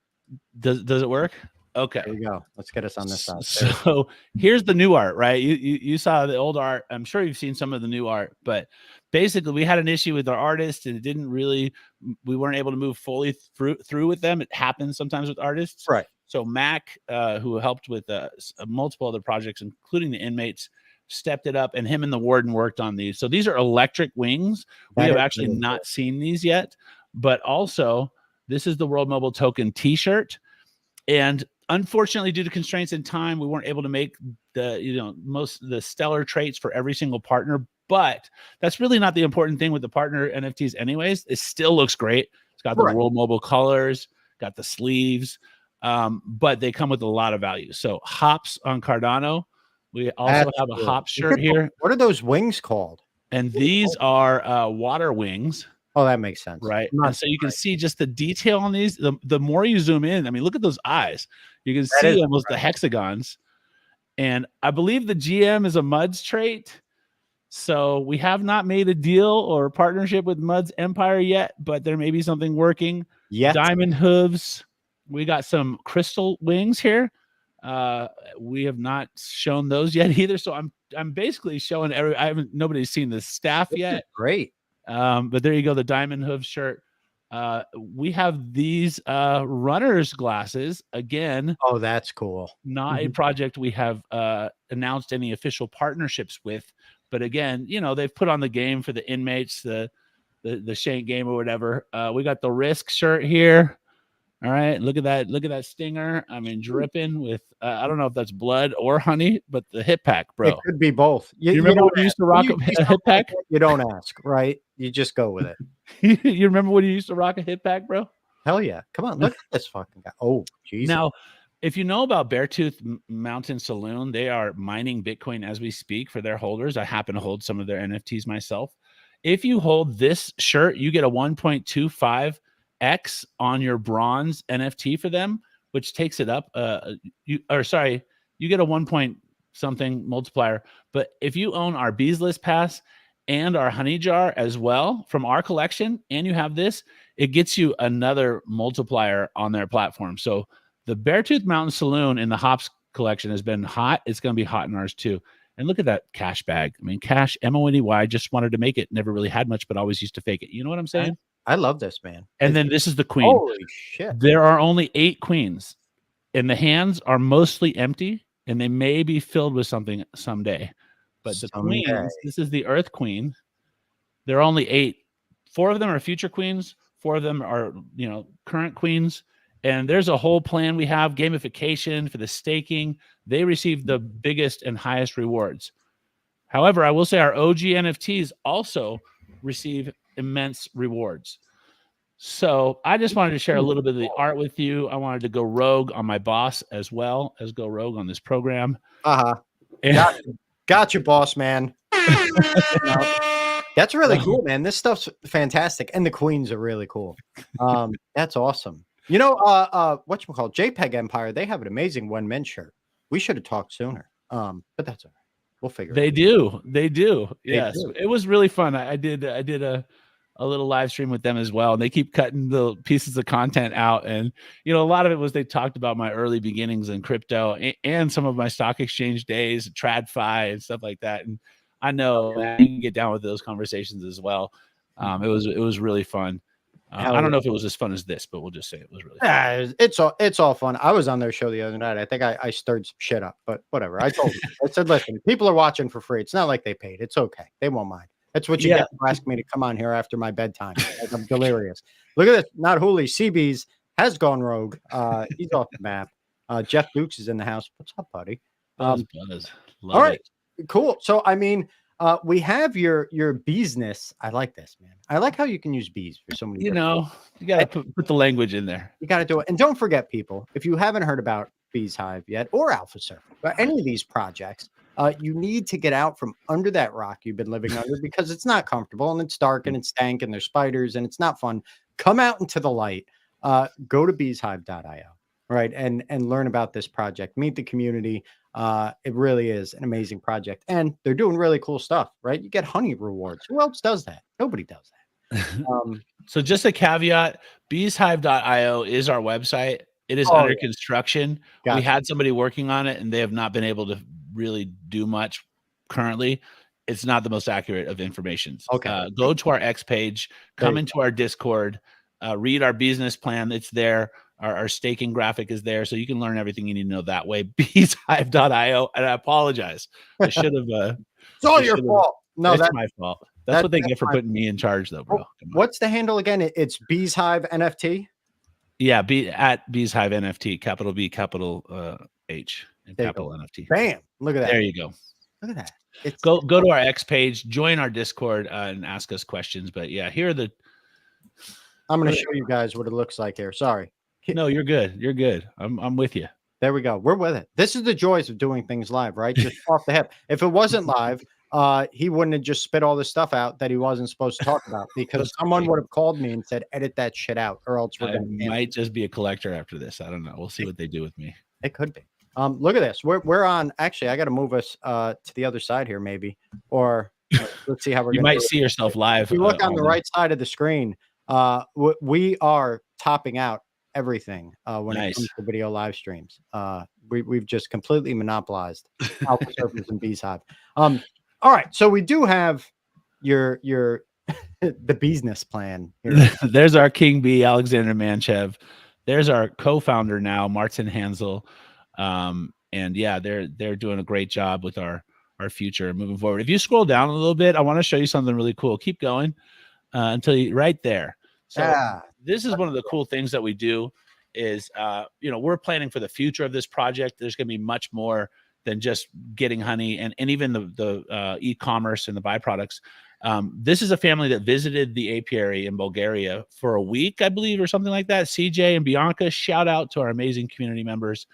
Speaker 3: Does it work? Okay.
Speaker 1: Here we go. Let's get us on this side.
Speaker 3: So here's the new art, right? You saw the old art. I'm sure you've seen some of the new art, but basically we had an issue with our artists and we weren't able to move fully through with them. It happens sometimes with artists.
Speaker 1: Right.
Speaker 3: So Mac, who helped with multiple other projects, including the inmates, stepped it up, and him and the warden worked on these. So these are electric wings. We have actually not seen these yet, but also this is the World Mobile Token t-shirt. And unfortunately, due to constraints in time, we weren't able to make most of the stellar traits for every single partner, but that's really not the important thing with the partner NFTs anyways. It still looks great. It's got the World Mobile colors, got the sleeves, but they come with a lot of value. So hops on Cardano. We also have a hop shirt here.
Speaker 1: What are those wings called?
Speaker 3: And these are water wings.
Speaker 1: Oh, that makes sense.
Speaker 3: Right. And so you can see just the detail on these. The more you zoom in, I mean, look at those eyes. You can see almost the hexagons. And I believe the GM is a Muds trait. So we have not made a deal or a partnership with Muds Empire yet, but there may be something working.
Speaker 1: Yes.
Speaker 3: Diamond hooves. We got some crystal wings here. We have not shown those yet either. So I'm basically showing nobody's seen the staff yet.
Speaker 1: Great.
Speaker 3: But there you go, the diamond hoof shirt. We have these runner's glasses again.
Speaker 1: Oh, that's cool.
Speaker 3: Not a project we have announced any official partnerships with, but again, they've put on the game for the inmates, the Shank game or whatever. We got the Risk shirt here. All right, look at that stinger. I mean, dripping with I don't know if that's blood or honey, but the hip pack, bro.
Speaker 1: It could be both.
Speaker 3: You remember when you used to rock a hip pack?
Speaker 1: You don't ask, right? You just go with
Speaker 3: it. You remember when you used to rock a hip pack, bro?
Speaker 1: Hell yeah! Come on, look at this fucking guy. Oh, Jesus.
Speaker 3: Now, if you know about Beartooth Mountain Saloon, they are mining Bitcoin as we speak for their holders. I happen to hold some of their NFTs myself. If you hold this shirt, you get a 1.25x on your bronze NFT for them, which takes it up. You get a 1.25 something multiplier. But if you own our Bees List Pass and our honey jar as well from our collection, and you have this, it gets you another multiplier on their platform. So the Beartooth Mountain Saloon in the hops collection has been hot. It's going to be hot in ours too. And look at that Cash bag. I mean, Cash, Money, just wanted to make it. Never really had much, but always used to fake it. You know what I'm saying?
Speaker 1: I love this, man.
Speaker 3: And then this is the queen.
Speaker 1: Holy shit.
Speaker 3: There are only 8 queens, and the hands are mostly empty, and they may be filled with something someday. But the queens, this is the Earth Queen. There are only 8. 4 of them are future queens. 4 of them are, current queens. And there's a whole plan. We have gamification for the staking. They receive the biggest and highest rewards. However, I will say our OG NFTs also receive immense rewards. So I just wanted to share a little bit of the art with you. I wanted to go rogue on my boss as well as go rogue on this program.
Speaker 1: Got you, boss man. That's really cool, man. This stuff's fantastic. And the queens are really cool. That's awesome. Whatchamacallit, JPEG Empire, they have an amazing WenMint shirt. We should have talked sooner. But that's all right. We'll figure it out. They do. Yes. It was really fun. I did a little live stream with them as well. And they keep cutting the pieces of content out. And, a lot of it was they talked about my early beginnings in crypto and some of my stock exchange days, TradFi and stuff like that. And I know you can get down with those conversations as well. It was really fun. I don't know if it was as fun as this, but we'll just say it was really fun. It's all fun. I was on their show the other night. I think I stirred some shit up, but whatever. I told them. I said, listen, people are watching for free. It's not like they paid. It's okay. They won't mind. That's what you get for asking me to come on here after my bedtime. Like I'm delirious. Look at this. Not Hooli. CB's has gone rogue. He's off the map. Jeff Dukes is in the house. What's up, buddy?
Speaker 3: All
Speaker 1: right. Cool. So, I mean, we have your business. I like this, man. I like how you can use bees for so many.
Speaker 3: You got to put the language in there.
Speaker 1: You got to do it. And don't forget, people, if you haven't heard about BeezHive yet or AlphaSurfers, but any of these projects, you need to get out from under that rock you've been living under because it's not comfortable and it's dark and it's stank and there's spiders and it's not fun. Come out into the light. Go to BeezHive.io, right, and learn about this project. Meet the community. It really is an amazing project, and they're doing really cool stuff, right? You get honey rewards. Who else does that? Nobody does that.
Speaker 3: So just a caveat, BeezHive.io is our website. It is under construction. Gotcha. We had somebody working on it, and they have not been able to really do much currently. It's not the most accurate of information.
Speaker 1: Okay.
Speaker 3: Go to our X page, come into our Discord, read our business plan. It's there. Our staking graphic is there, so you can learn everything you need to know that way. BeezHive.io, and I apologize. I should have.
Speaker 1: It's all your fault. No,
Speaker 3: that's my fault. That's what they get for putting me in charge, though, bro.
Speaker 1: What's the handle again? It's BeezHive NFT.
Speaker 3: Yeah, at BeezHive NFT, capital B, capital H, and capital NFT.
Speaker 1: Bam! Look at that.
Speaker 3: There you go.
Speaker 1: Look at that.
Speaker 3: Go to our X page, join our Discord, and ask us questions. But yeah, here are the.
Speaker 1: I'm going to show you guys what it looks like here. Sorry.
Speaker 3: No, you're good. You're good. I'm with you.
Speaker 1: There we go. We're with it. This is the joys of doing things live, right? Just off the hip. If it wasn't live, he wouldn't have just spit all this stuff out that he wasn't supposed to talk about because someone would have called me and said, edit that shit out or else we're going to
Speaker 3: might just be a collector after this. I don't know. We'll see what they do with me.
Speaker 1: It could be. Look at this. We're on. Actually, I got to move us to the other side here, maybe. Or let's see how we're.
Speaker 3: You might see yourself live.
Speaker 1: If you look on the right side of the screen, we are topping out everything when it comes to video live streams. We've just completely monopolized AlphaSurfers and BeezHive. All right, so we do have your the business plan here.
Speaker 3: There's our King Bee, Alexander Manchev. There's our co-founder now, Martin Hansel. And yeah, they're doing a great job with our future moving forward. If you scroll down a little bit, I want to show you something really cool. Keep going until you right there. So this is one of the cool things that we do is, we're planning for the future of this project. There's going to be much more than just getting honey and even the e-commerce and the byproducts. This is a family that visited the apiary in Bulgaria for a week, I believe, or something like that. CJ and Bianca, shout out to our amazing community members.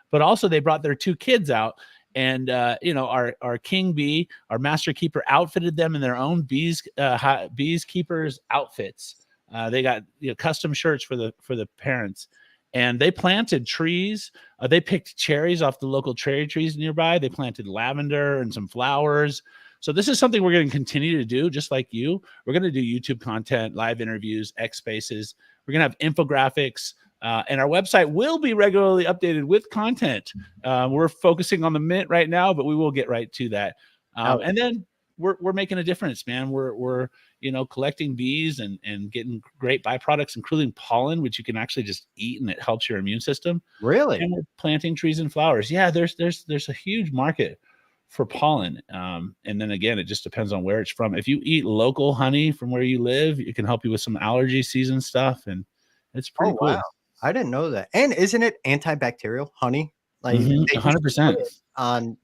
Speaker 3: But also they brought their 2 kids out. And, our King Bee, our master keeper, outfitted them in their own bees keepers outfits. They got custom shirts for the parents, and they planted trees. They picked cherries off the local cherry trees nearby. They planted lavender and some flowers. So this is something we're going to continue to do, just like you. We're going to do YouTube content, live interviews, X Spaces. We're going to have infographics, and our website will be regularly updated with content. We're focusing on the Mint right now, but we will get right to that. And then we're making a difference, man. We're collecting bees and getting great byproducts, including pollen, which you can actually just eat, and it helps your immune system.
Speaker 1: Really?
Speaker 3: And we're planting trees and flowers. Yeah, there's a huge market for pollen. And then again, it just depends on where it's from. If you eat local honey from where you live, it can help you with some allergy season stuff, and it's pretty cool. Wow.
Speaker 1: I didn't know that. And isn't it antibacterial honey? Like
Speaker 3: 100%
Speaker 1: on,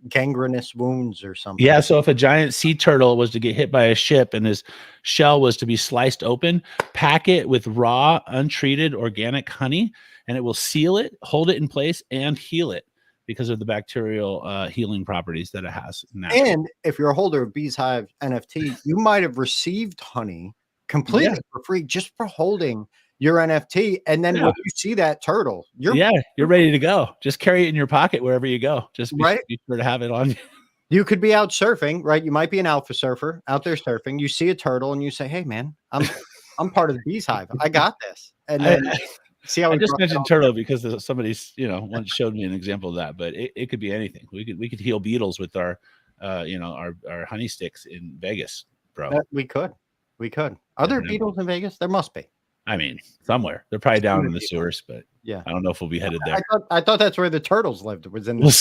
Speaker 1: gangrenous wounds or something.
Speaker 3: Yeah. So if a giant sea turtle was to get hit by a ship and his shell was to be sliced open, pack it with raw, untreated organic honey, and it will seal it, hold it in place, and heal it because of the bacterial healing properties that it has. Naturally.
Speaker 1: And if you're a holder of BeezHive NFT, you might have received honey completely for free just for holding your NFT. And then when you see that turtle, you're
Speaker 3: ready to go. Just carry it in your pocket wherever you go. Just be sure to have it on you.
Speaker 1: You could be out surfing, right? You might be an alpha surfer out there surfing. You see a turtle and you say, "Hey man, I'm part of the BeezHive. I got this." And then see how
Speaker 3: I just mentioned turtle because somebody's once showed me an example of that, but it could be anything. We could heal beetles with our honey sticks in Vegas, bro.
Speaker 1: We could. Are there beetles in Vegas? There must be.
Speaker 3: I mean, somewhere. They're probably down in the sewers, but I don't know if we'll be headed there.
Speaker 1: I thought that's where the turtles lived. It was in.
Speaker 3: We'll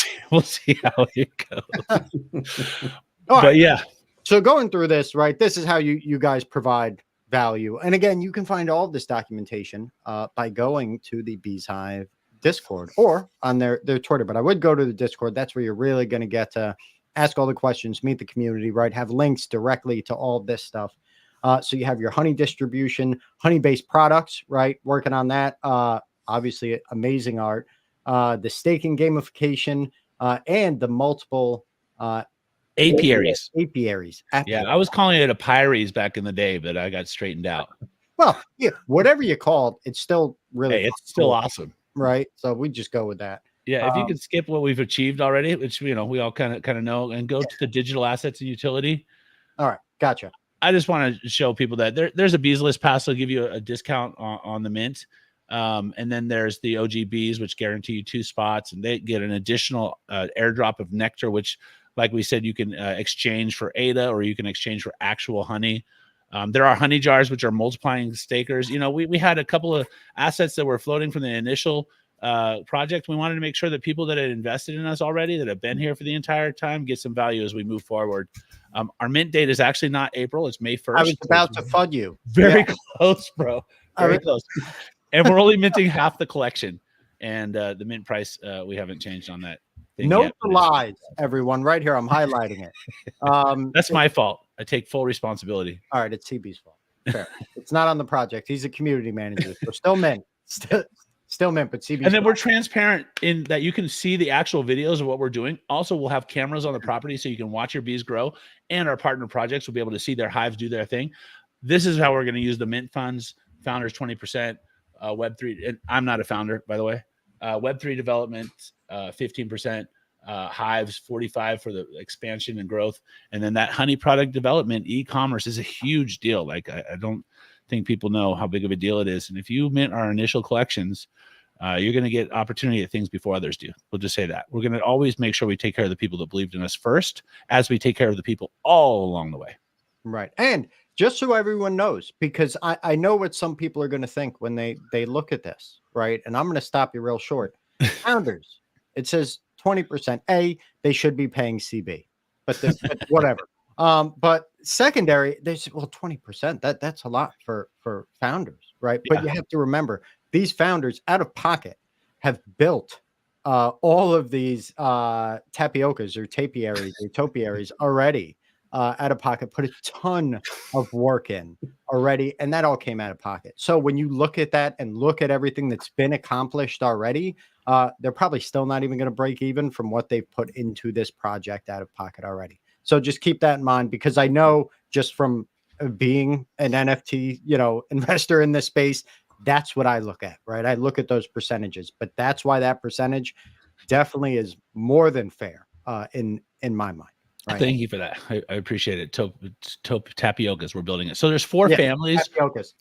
Speaker 3: see how it goes. But yeah.
Speaker 1: So going through this, right? This is how you guys provide value. And again, you can find all of this documentation by going to the BeezHive Discord or on their Twitter. But I would go to the Discord. That's where you're really going to get to ask all the questions, meet the community, right? Have links directly to all this stuff. So you have your honey distribution, honey-based products, right? Working on that. Obviously, amazing art. The staking gamification and the multiple
Speaker 3: apiaries.
Speaker 1: Yeah,
Speaker 3: I was calling it a pyries back in the day, but I got straightened out.
Speaker 1: Well, yeah, whatever you call it, it's still really
Speaker 3: it's still awesome,
Speaker 1: right? So we just go with that.
Speaker 3: Yeah, if you could skip what we've achieved already, which we all kind of know, and go to the digital assets and utility.
Speaker 1: All right, gotcha.
Speaker 3: I just want to show people that there's a bees list pass. They'll give you a discount on the mint. And then there's the OG bees, which guarantee you 2 spots, and they get an additional airdrop of nectar, which, like we said, you can exchange for ADA, or you can exchange for actual honey. There are honey jars, which are multiplying stakers. We had a couple of assets that were floating from the initial project. We wanted to make sure that people that had invested in us already, that have been here for the entire time, get some value as we move forward. Our mint date is actually not April, it's May 1st.
Speaker 1: I was about to FUD you.
Speaker 3: Very close, bro. Very close. And we're only minting half the collection, and the mint price we haven't changed on that thing
Speaker 1: no
Speaker 3: yet,
Speaker 1: lies, everyone. Right here, I'm highlighting it.
Speaker 3: That's my fault. I take full responsibility.
Speaker 1: All right, it's CB's fault. Fair. It's not on the project. He's a community manager. So still mint. Still mint, but CB.
Speaker 3: And then we're transparent in that you can see the actual videos of what we're doing. Also, we'll have cameras on the property so you can watch your bees grow, and our partner projects will be able to see their hives do their thing. This is how we're going to use the mint funds. Founders 20%, Web3. And I'm not a founder, by the way. Web3 development 15%, hives 45% for the expansion and growth, and then that honey product development. E-commerce is a huge deal. Like I don't think people know how big of a deal it is. And if you mint our initial collections, you're going to get opportunity at things before others do. We'll just say that. We're going to always make sure we take care of the people that believed in us first, as we take care of the people all along the way.
Speaker 1: Right. And just so everyone knows, because I know what some people are going to think when they look at this, right? And I'm going to stop you real short. Founders, it says 20%. They should be paying CB, but whatever. But secondary, they say, well, 20%, that's a lot for founders, right? Yeah. But you have to remember, these founders out of pocket have built all of these tapiocas or tapiaries or topiaries already out of pocket, put a ton of work in already, and that all came out of pocket. So when you look at that and look at everything that's been accomplished already, they're probably still not even going to break even from what they've put into this project out of pocket already. So just keep that in mind, because I know just from being an NFT, investor in this space, That's what I look at, right? I look at those percentages, but that's why that percentage definitely is more than fair in my mind. Right.
Speaker 3: Thank you for that. I appreciate it. Taupe tapiocas, we're building it. So there's 4 families.
Speaker 1: Tapiocas.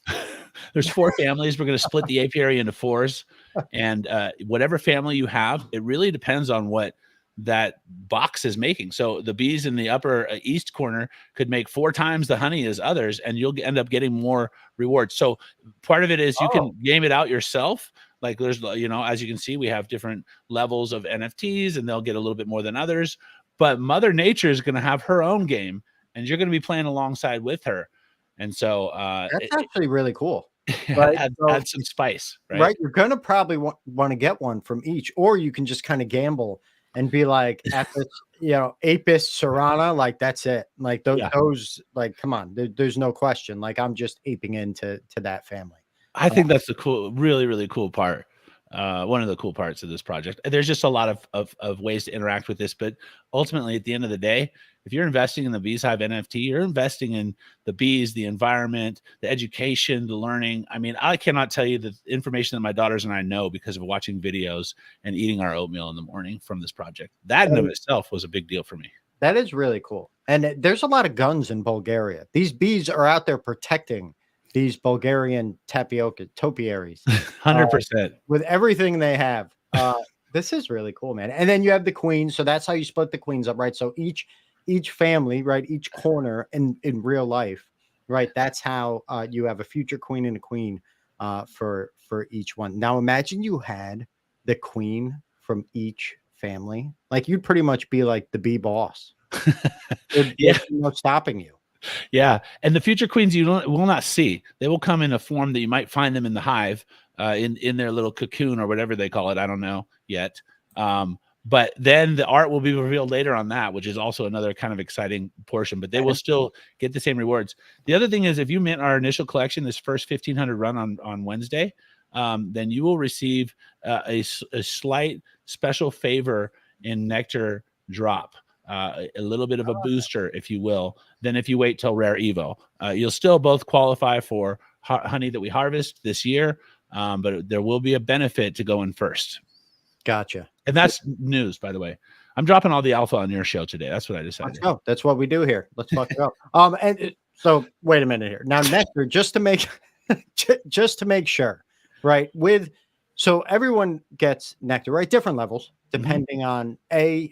Speaker 3: There's 4 families. We're going to split the apiary into 4s, and whatever family you have, it really depends on what that box is making. So the bees in the upper east corner could make 4 times the honey as others, and you'll end up getting more rewards. So part of it is you can game it out yourself. Like there's, as you can see, we have different levels of NFTs, and they'll get a little bit more than others. But Mother Nature is going to have her own game, and you're going to be playing alongside with her. And so
Speaker 1: that's actually really cool.
Speaker 3: Right? add some spice, right?
Speaker 1: Right. You're going to probably want to get one from each, or you can just kind of gamble and be like, Apis, Apis cerana, like that's it. Like those, like, come on, there's no question. Like I'm just aping into that family.
Speaker 3: I think that's the cool, really, really cool part. One of the cool parts of this project. There's just a lot of ways to interact with this, but ultimately at the end of the day, if you're investing in the BeezHive NFT, you're investing in the bees, the environment, the education, the learning. I mean, I cannot tell you the information that my daughters and I know because of watching videos and eating our oatmeal in the morning from this project. That in of itself was a big deal for me.
Speaker 1: That is really cool. And there's a lot of guns in Bulgaria. These bees are out there protecting these Bulgarian topiaries,
Speaker 3: 100%
Speaker 1: with everything they have. This is really cool, man. And then you have the queen, so that's how you split the queens up, right? So each family, right, each corner in real life, right? That's how you have a future queen and a queen for each one. Now imagine you had the queen from each family, like you'd pretty much be like the bee boss. There's no stopping you.
Speaker 3: Yeah, and the future queens you will not see. They will come in a form that you might find them in the hive, in their little cocoon or whatever they call it. I don't know yet. But then the art will be revealed later on that, which is also another kind of exciting portion. But they will still get the same rewards. The other thing is, if you mint our initial collection, this first 1,500 run on Wednesday, then you will receive a slight special favor in nectar drop. A little bit of a booster, if you will, than if you wait till Rare Evo. You'll still both qualify for honey that we harvest this year, but there will be a benefit to going first.
Speaker 1: Gotcha.
Speaker 3: And that's news, by the way. I'm dropping all the alpha on your show today. That's what I decided.
Speaker 1: Let's go. That's what we do here. Let's fuck it up. So wait a minute here. Now nectar, just to make sure, right? So everyone gets nectar, right? Different levels, depending on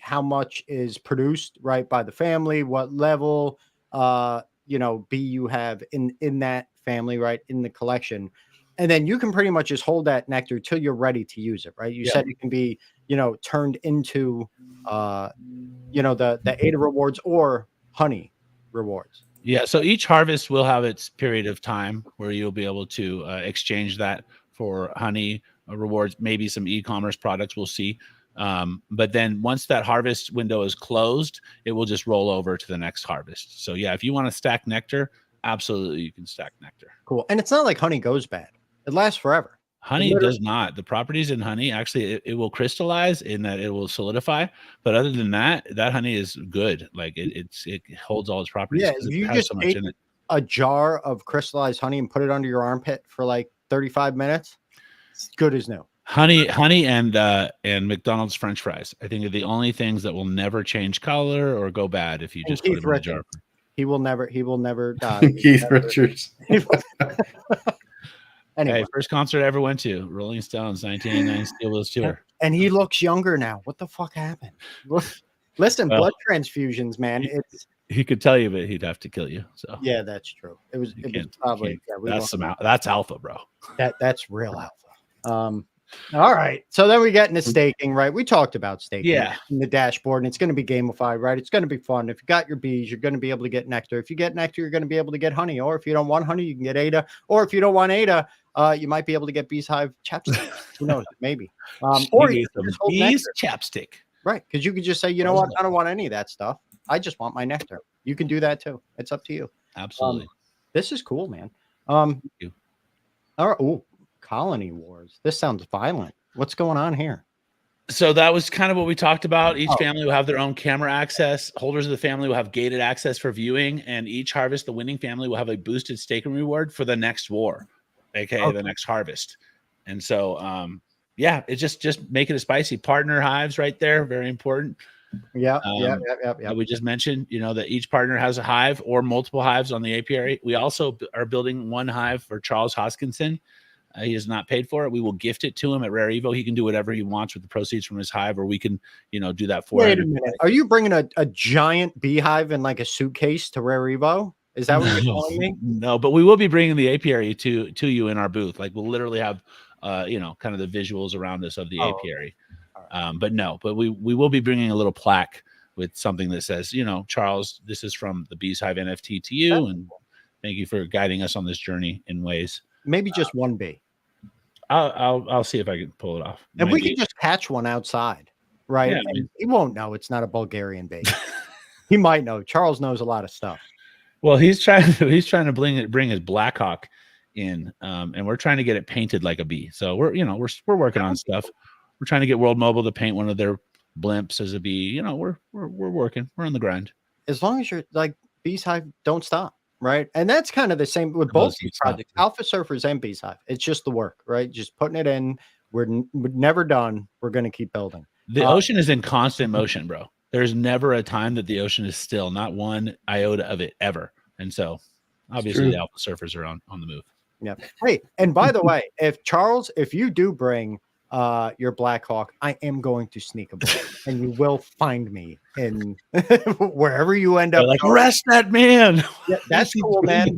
Speaker 1: how much is produced, right, by the family, what level bee you have in that family, right, in the collection. And then you can pretty much just hold that nectar till you're ready to use it, right? You said it can be, turned into the ADA rewards or honey rewards.
Speaker 3: Yeah, so each harvest will have its period of time where you'll be able to exchange that for honey rewards, maybe some e-commerce products, we'll see. But then once that harvest window is closed, it will just roll over to the next harvest. So yeah, if you want to stack nectar, absolutely you can stack nectar.
Speaker 1: Cool. And it's not like honey goes bad. It lasts forever.
Speaker 3: Honey does not. The properties in honey, actually, it will crystallize in that it will solidify. But other than that, that honey is good. Like it holds all its properties.
Speaker 1: Yeah, if you just ate a jar of crystallized honey and put it under your armpit for like 35 minutes, it's good as new.
Speaker 3: Honey, and McDonald's French fries, I think, are the only things that will never change color or go bad if you just put them in a jar.
Speaker 1: He will never die.
Speaker 2: Keith Richards.
Speaker 1: Anyway.
Speaker 3: Hey, first concert I ever went to, Rolling Stones, 1989 Steel Wheels Tour.
Speaker 1: And he looks younger now. What the fuck happened? Listen, blood transfusions, man.
Speaker 3: He could tell you, but he'd have to kill you. So
Speaker 1: yeah, that's true. It was probably
Speaker 3: that's alpha, bro.
Speaker 1: That's real alpha. All right. So then we get into staking, right? We talked about staking in the dashboard, and it's going to be gamified, right? It's going to be fun. If you got your bees, you're going to be able to get nectar. If you get nectar, you're going to be able to get honey. Or if you don't want honey, you can get ADA. Or if you don't want ADA, you might be able to get BeezHive chapstick. Who knows? Maybe. Or you can just hold
Speaker 3: bees chapstick.
Speaker 1: Right. Because you could just say, you know what? I don't want any of that stuff. I just want my nectar. You can do that too. It's up to you.
Speaker 3: Absolutely.
Speaker 1: This is cool, man. All right. Ooh. Colony wars. This sounds violent. What's going on here?
Speaker 3: So that was kind of what we talked about. Each family will have their own camera access. Holders of the family will have gated access for viewing, and each harvest, the winning family will have a boosted staking reward for the next war. aka the next harvest. And so, yeah, it's just make it a spicy. Partner hives right there, very important.
Speaker 1: Yeah.
Speaker 3: We just mentioned, that each partner has a hive or multiple hives on the apiary. We also are building one hive for Charles Hoskinson. He is not paid for it. We will gift it to him at Rare Evo. He can do whatever he wants with the proceeds from his hive, or we can, do that for him.
Speaker 1: Wait a minute. Are you bringing a giant beehive in like a suitcase to Rare Evo? Is that what you're telling me?
Speaker 3: No, but we will be bringing the apiary to you in our booth. Like we'll literally have, kind of the visuals around us of the apiary. But we will be bringing a little plaque with something that says, Charles, this is from the BeezHive NFT to you, and thank you for guiding us on this journey in ways.
Speaker 1: Maybe just one bee.
Speaker 3: I'll see if I can pull it off.
Speaker 1: And we can just catch one outside, right?
Speaker 3: Yeah,
Speaker 1: and he won't know it's not a Bulgarian bee. He might know. Charles knows a lot of stuff.
Speaker 3: Well, he's trying to bring his Blackhawk in, and we're trying to get it painted like a bee. So we're working on stuff. We're trying to get World Mobile to paint one of their blimps as a bee. We're working. We're on the grind.
Speaker 1: As long as you're like BeezHive, don't stop. Right. And that's kind of the same with both these projects, AlphaSurfers and BeezHive. It's just the work, right? Just putting it in. We're never done. We're going to keep building.
Speaker 3: The ocean is in constant motion, bro. There's never a time that the ocean is still, not one iota of it ever. And so obviously the AlphaSurfers are on the move.
Speaker 1: Yeah. Hey, and by the way, if you do bring your Blackhawk, I am going to sneak aboard, and you will find me in wherever you end up.
Speaker 3: Like, arrest that man.
Speaker 1: Yeah, that's cool, man.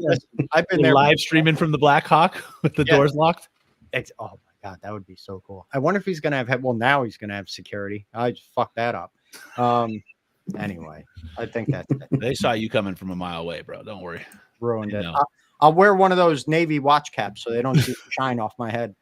Speaker 1: I've been there
Speaker 3: live streaming from the Blackhawk with the doors locked.
Speaker 1: Oh my God, that would be so cool. I wonder if he's gonna have well, now he's gonna have security. I just fucked that up. Anyway, I think that
Speaker 3: they saw you coming from a mile away, bro. Don't worry.
Speaker 1: Ruined it. I'll wear one of those Navy watch caps so they don't see the shine off my head.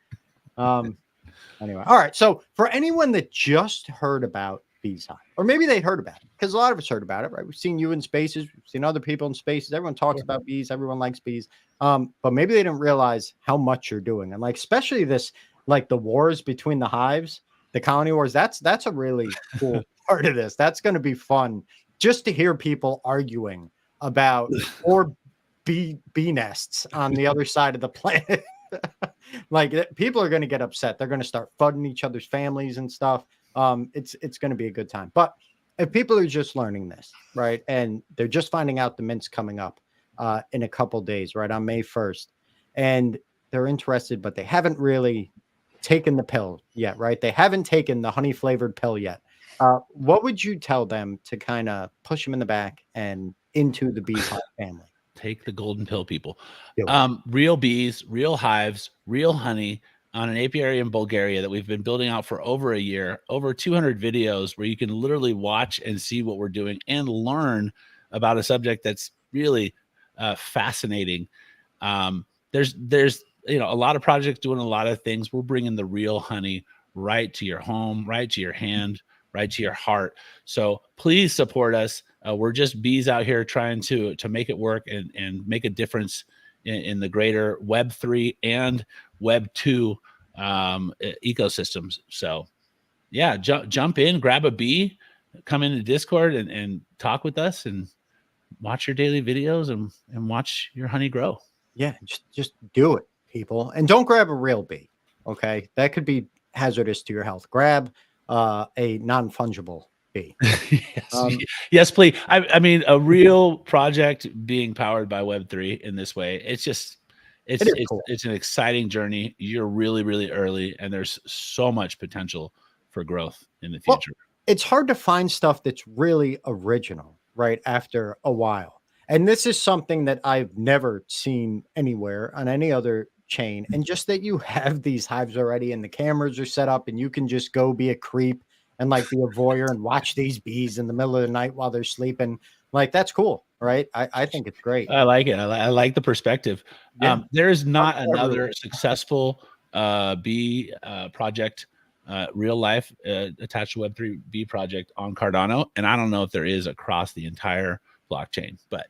Speaker 1: Anyway, all right. So for anyone that just heard about BeezHive, or maybe they heard about it, because a lot of us heard about it, right? We've seen you in spaces, we've seen other people in spaces. Everyone talks about bees, everyone likes bees. But maybe they didn't realize how much you're doing. And like, especially this, like the wars between the hives, the colony wars, that's a really cool part of this. That's going to be fun just to hear people arguing about or bee nests on the other side of the planet. Like people are going to get upset. They're going to start fudding each other's families and stuff. It's going to be a good time. But if people are just learning this, right, and they're just finding out the mint's coming up in a couple days, right, on May 1st, and they're interested, but they haven't really taken the pill yet, right? They haven't taken the honey flavored pill yet. What would you tell them to kind of push them in the back and into the BeezHive family?
Speaker 3: Take the golden pill, people. Real bees, real hives, real honey on an apiary in Bulgaria that we've been building out for over a year, over 200 videos where you can literally watch and see what we're doing and learn about a subject that's really fascinating. There's a lot of projects doing a lot of things. We're bringing the real honey right to your home, right to your hand, right to your heart. So please support us. We're just bees out here trying to make it work and make a difference in the greater Web3 and Web2 ecosystems. So yeah, jump in, grab a bee, come into Discord and talk with us and watch your daily videos and watch your honey grow.
Speaker 1: Yeah, just do it, people. And don't grab a real bee. Okay. That could be hazardous to your health. Grab a non-fungible bee.
Speaker 3: Yes, please. I mean, a real project being powered by Web3 in this way. It's cool. It's an exciting journey. You're really, really early, and there's so much potential for growth in the future.
Speaker 1: Well, it's hard to find stuff that's really original, right? After a while. And this is something that I've never seen anywhere on any other chain. And just that you have these hives already and the cameras are set up and you can just go be a creep and like be a voyeur and watch these bees in the middle of the night while they're sleeping. Like, that's cool, right? I think it's great.
Speaker 3: I like it. I like the perspective. Yeah. There is not another successful bee project, real life attached to Web3 bee project on Cardano. And I don't know if there is across the entire blockchain, but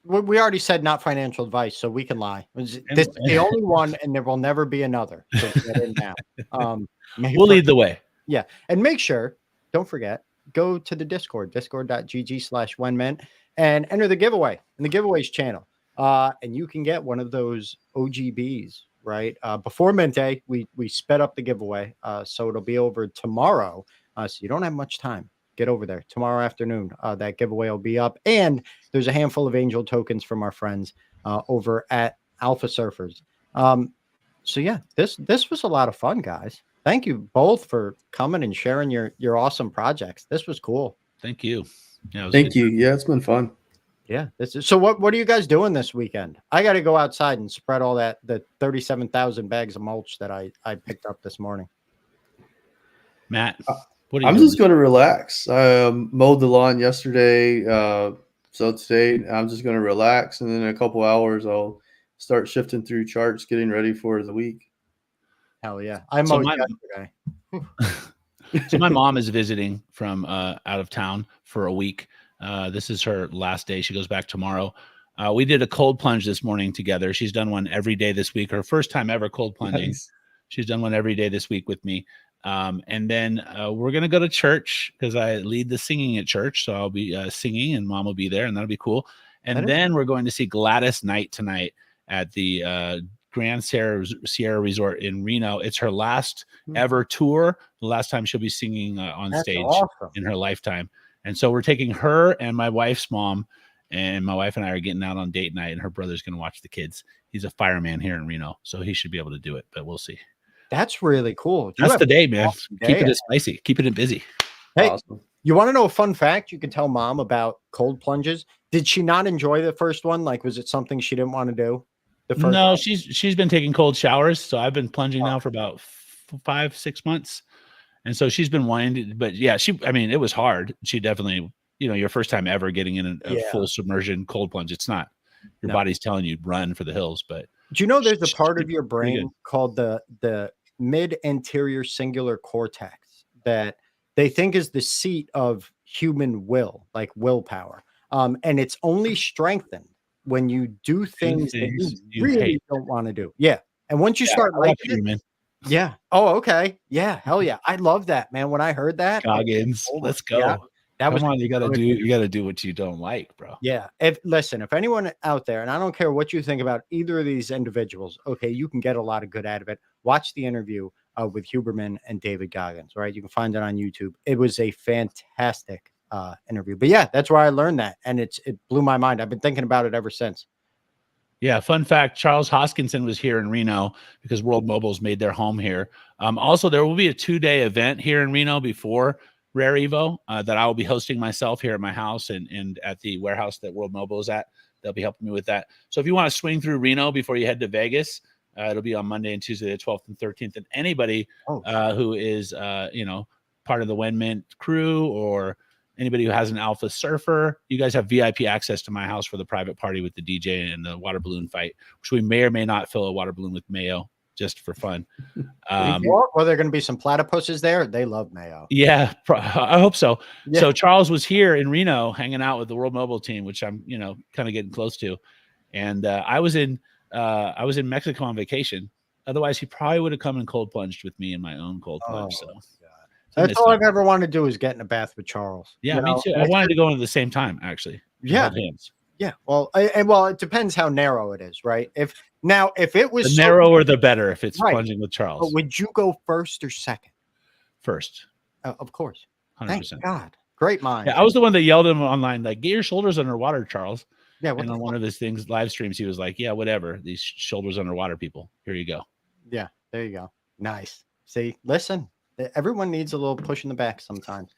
Speaker 3: we already said not financial advice, so we can lie. This is the only one, and there will never be another. So get in now. We'll lead the way.
Speaker 1: Yeah. And make sure, don't forget, go to the Discord, discord.gg/WenMint, and enter the giveaway in the giveaways channel. and you can get one of those OGBs, right? Before Mint Day, we sped up the giveaway. So it'll be over tomorrow. So you don't have much time. Get over there tomorrow afternoon. That giveaway will be up. And there's a handful of angel tokens from our friends over at AlphaSurfers. So yeah, this was a lot of fun, guys. Thank you both for coming and sharing your awesome projects. This was cool.
Speaker 3: Thank you. Yeah,
Speaker 2: Thank you. Yeah, it's been fun.
Speaker 1: Yeah. So what are you guys doing this weekend? I got to go outside and spread all the 37,000 bags of mulch that I picked up this morning.
Speaker 3: Matt, what are you
Speaker 2: I'm
Speaker 3: doing?
Speaker 2: just going to relax. I mowed the lawn yesterday. So today I'm just going to relax. And then in a couple hours, I'll start shifting through charts, getting ready for the week.
Speaker 1: Hell yeah. I mowed yesterday.
Speaker 3: So my mom is visiting from out of town for a week. This is her last day. She goes back tomorrow. We did a cold plunge this morning together. She's done one every day this week. Her first time ever cold plunging. Nice. She's done one every day this week with me. And then we're going to go to church because I lead the singing at church. So I'll be singing and mom will be there and that'll be cool. And then we're going to see Gladys Knight tonight at the Grand Sierra Resort in Reno. It's her last ever tour. The last time she'll be singing on stage in her lifetime. And so we're taking her and my wife's mom, and my wife and I are getting out on date night, and her brother's going to watch the kids. He's a fireman here in Reno, so he should be able to do it, but we'll see.
Speaker 1: That's really cool.
Speaker 3: That's the day, man. Keep it spicy. Keep it busy.
Speaker 1: Hey, awesome. You want to know a fun fact you can tell mom about cold plunges? Did she not enjoy the first one? Like, was it something she didn't want to do?
Speaker 3: No, she's been taking cold showers. So I've been plunging now for about 5-6 months. And so she's been wanting, but yeah, it was hard. She definitely, your first time ever getting in a full submersion cold plunge. It's not, your body's telling you run for the hills, but.
Speaker 1: Do you know there's a part of your brain called the mid-anterior singular cortex that they think is the seat of human will, like willpower. And it's only strengthened when you do things that you really don't want to do. Yeah. And once you start liking it, yeah. Oh, okay. Yeah. Hell yeah. I love that, man. When I heard that,
Speaker 3: Goggins, let's go.
Speaker 1: Yeah,
Speaker 3: Come on, you gotta do what you don't like, bro.
Speaker 1: Yeah. If anyone out there, and I don't care what you think about either of these individuals, okay, you can get a lot of good out of it. Watch the interview with Huberman and David Goggins, right? You can find it on YouTube. It was a fantastic interview. But yeah, that's where I learned that, and it blew my mind. I've been thinking about it ever since.
Speaker 3: Yeah, fun fact, Charles Hoskinson was here in Reno because World Mobile's made their home here. Also, there will be a 2-day event here in Reno before Rare Evo that I will be hosting myself here at my house and at the warehouse that World Mobile is at. They'll be helping me with that. So if you want to swing through Reno before you head to Vegas, it'll be on Monday and Tuesday, the 12th and 13th. And anybody who is, part of the WenMint crew or anybody who has an Alpha Surfer, you guys have VIP access to my house for the private party with the DJ and the water balloon fight, which we may or may not fill a water balloon with mayo just for fun.
Speaker 1: Well, there are going to be some platypuses there. They love mayo.
Speaker 3: Yeah, I hope so. Yeah. So Charles was here in Reno hanging out with the World Mobile team, which I'm, kind of getting close to. And I was in Mexico on vacation. Otherwise, he probably would have come and cold plunged with me in my own cold plunge. So
Speaker 1: that's all I've ever wanted to do is get in a bath with Charles.
Speaker 3: Yeah, me too. I wanted to go in at the same time, actually.
Speaker 1: Yeah. Yeah. Well, it depends how narrow it is, right? If it was
Speaker 3: the narrower, the better. If it's plunging with Charles,
Speaker 1: but would you go first or second?
Speaker 3: First,
Speaker 1: of course.
Speaker 3: 100%.
Speaker 1: Thank God, great mind.
Speaker 3: Yeah, I was the one that yelled at him online, like, "Get your shoulders underwater, Charles."
Speaker 1: Yeah.
Speaker 3: And on one of his live streams, he was like, "Yeah, whatever. These shoulders underwater people. Here you go."
Speaker 1: Yeah. There you go. Nice. See, listen. Everyone needs a little push in the back sometimes.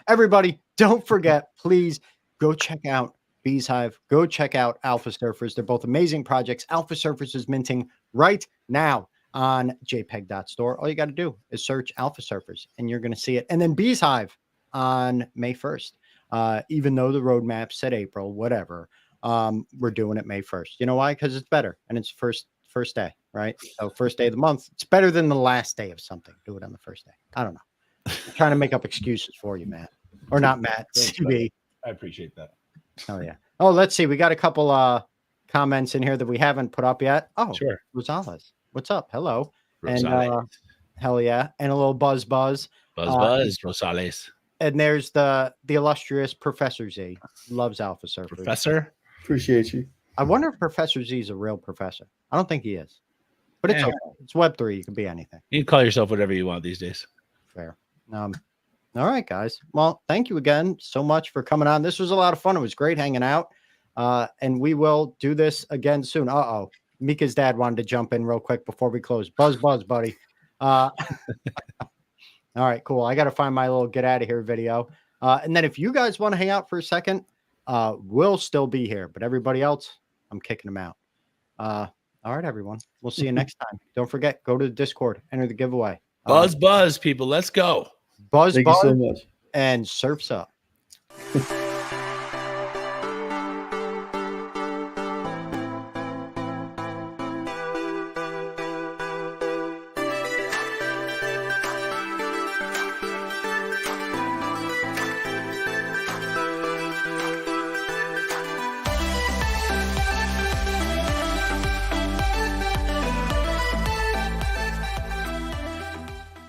Speaker 1: Everybody, don't forget, please go check out BeezHive. Go check out AlphaSurfers. They're both amazing projects. AlphaSurfers is minting right now on jpeg.store. All you got to do is search AlphaSurfers and you're going to see it. And then BeezHive on May 1st. Even though the roadmap said April, whatever, we're doing it May 1st. You know why? Because it's better and it's first day, right? So first day of the month. It's better than the last day of something. Do it on the first day. I don't know. I'm trying to make up excuses for you, Matt. Or not Matt. CB.
Speaker 3: I appreciate that.
Speaker 1: Oh yeah. Oh, let's see. We got a couple comments in here that we haven't put up yet. Oh,
Speaker 3: sure.
Speaker 1: Rosales. What's up? Hello.
Speaker 3: Rosales.
Speaker 1: And hell yeah. And a little buzz.
Speaker 3: Rosales.
Speaker 1: And there's the illustrious Professor Z. Loves AlphaSurfers.
Speaker 3: Professor.
Speaker 2: Appreciate you.
Speaker 1: I wonder if Professor Z is a real professor. I don't think he is, but it's okay. It's Web3. You can be anything.
Speaker 3: You can call yourself whatever you want these days.
Speaker 1: Fair. All right, guys. Well, thank you again so much for coming on. This was a lot of fun. It was great hanging out. And we will do this again soon. Uh-oh. Mika's dad wanted to jump in real quick before we close. Buzz, buddy. All right, cool. I got to find my little get out of here video. And then if you guys want to hang out for a second, we'll still be here. But everybody else, I'm kicking them out. All right, everyone. We'll see you next time. Don't forget, go to the Discord, enter the giveaway.
Speaker 3: Buzz, people. Let's go.
Speaker 1: Buzz,
Speaker 2: Thank you so much.
Speaker 1: And surfs up.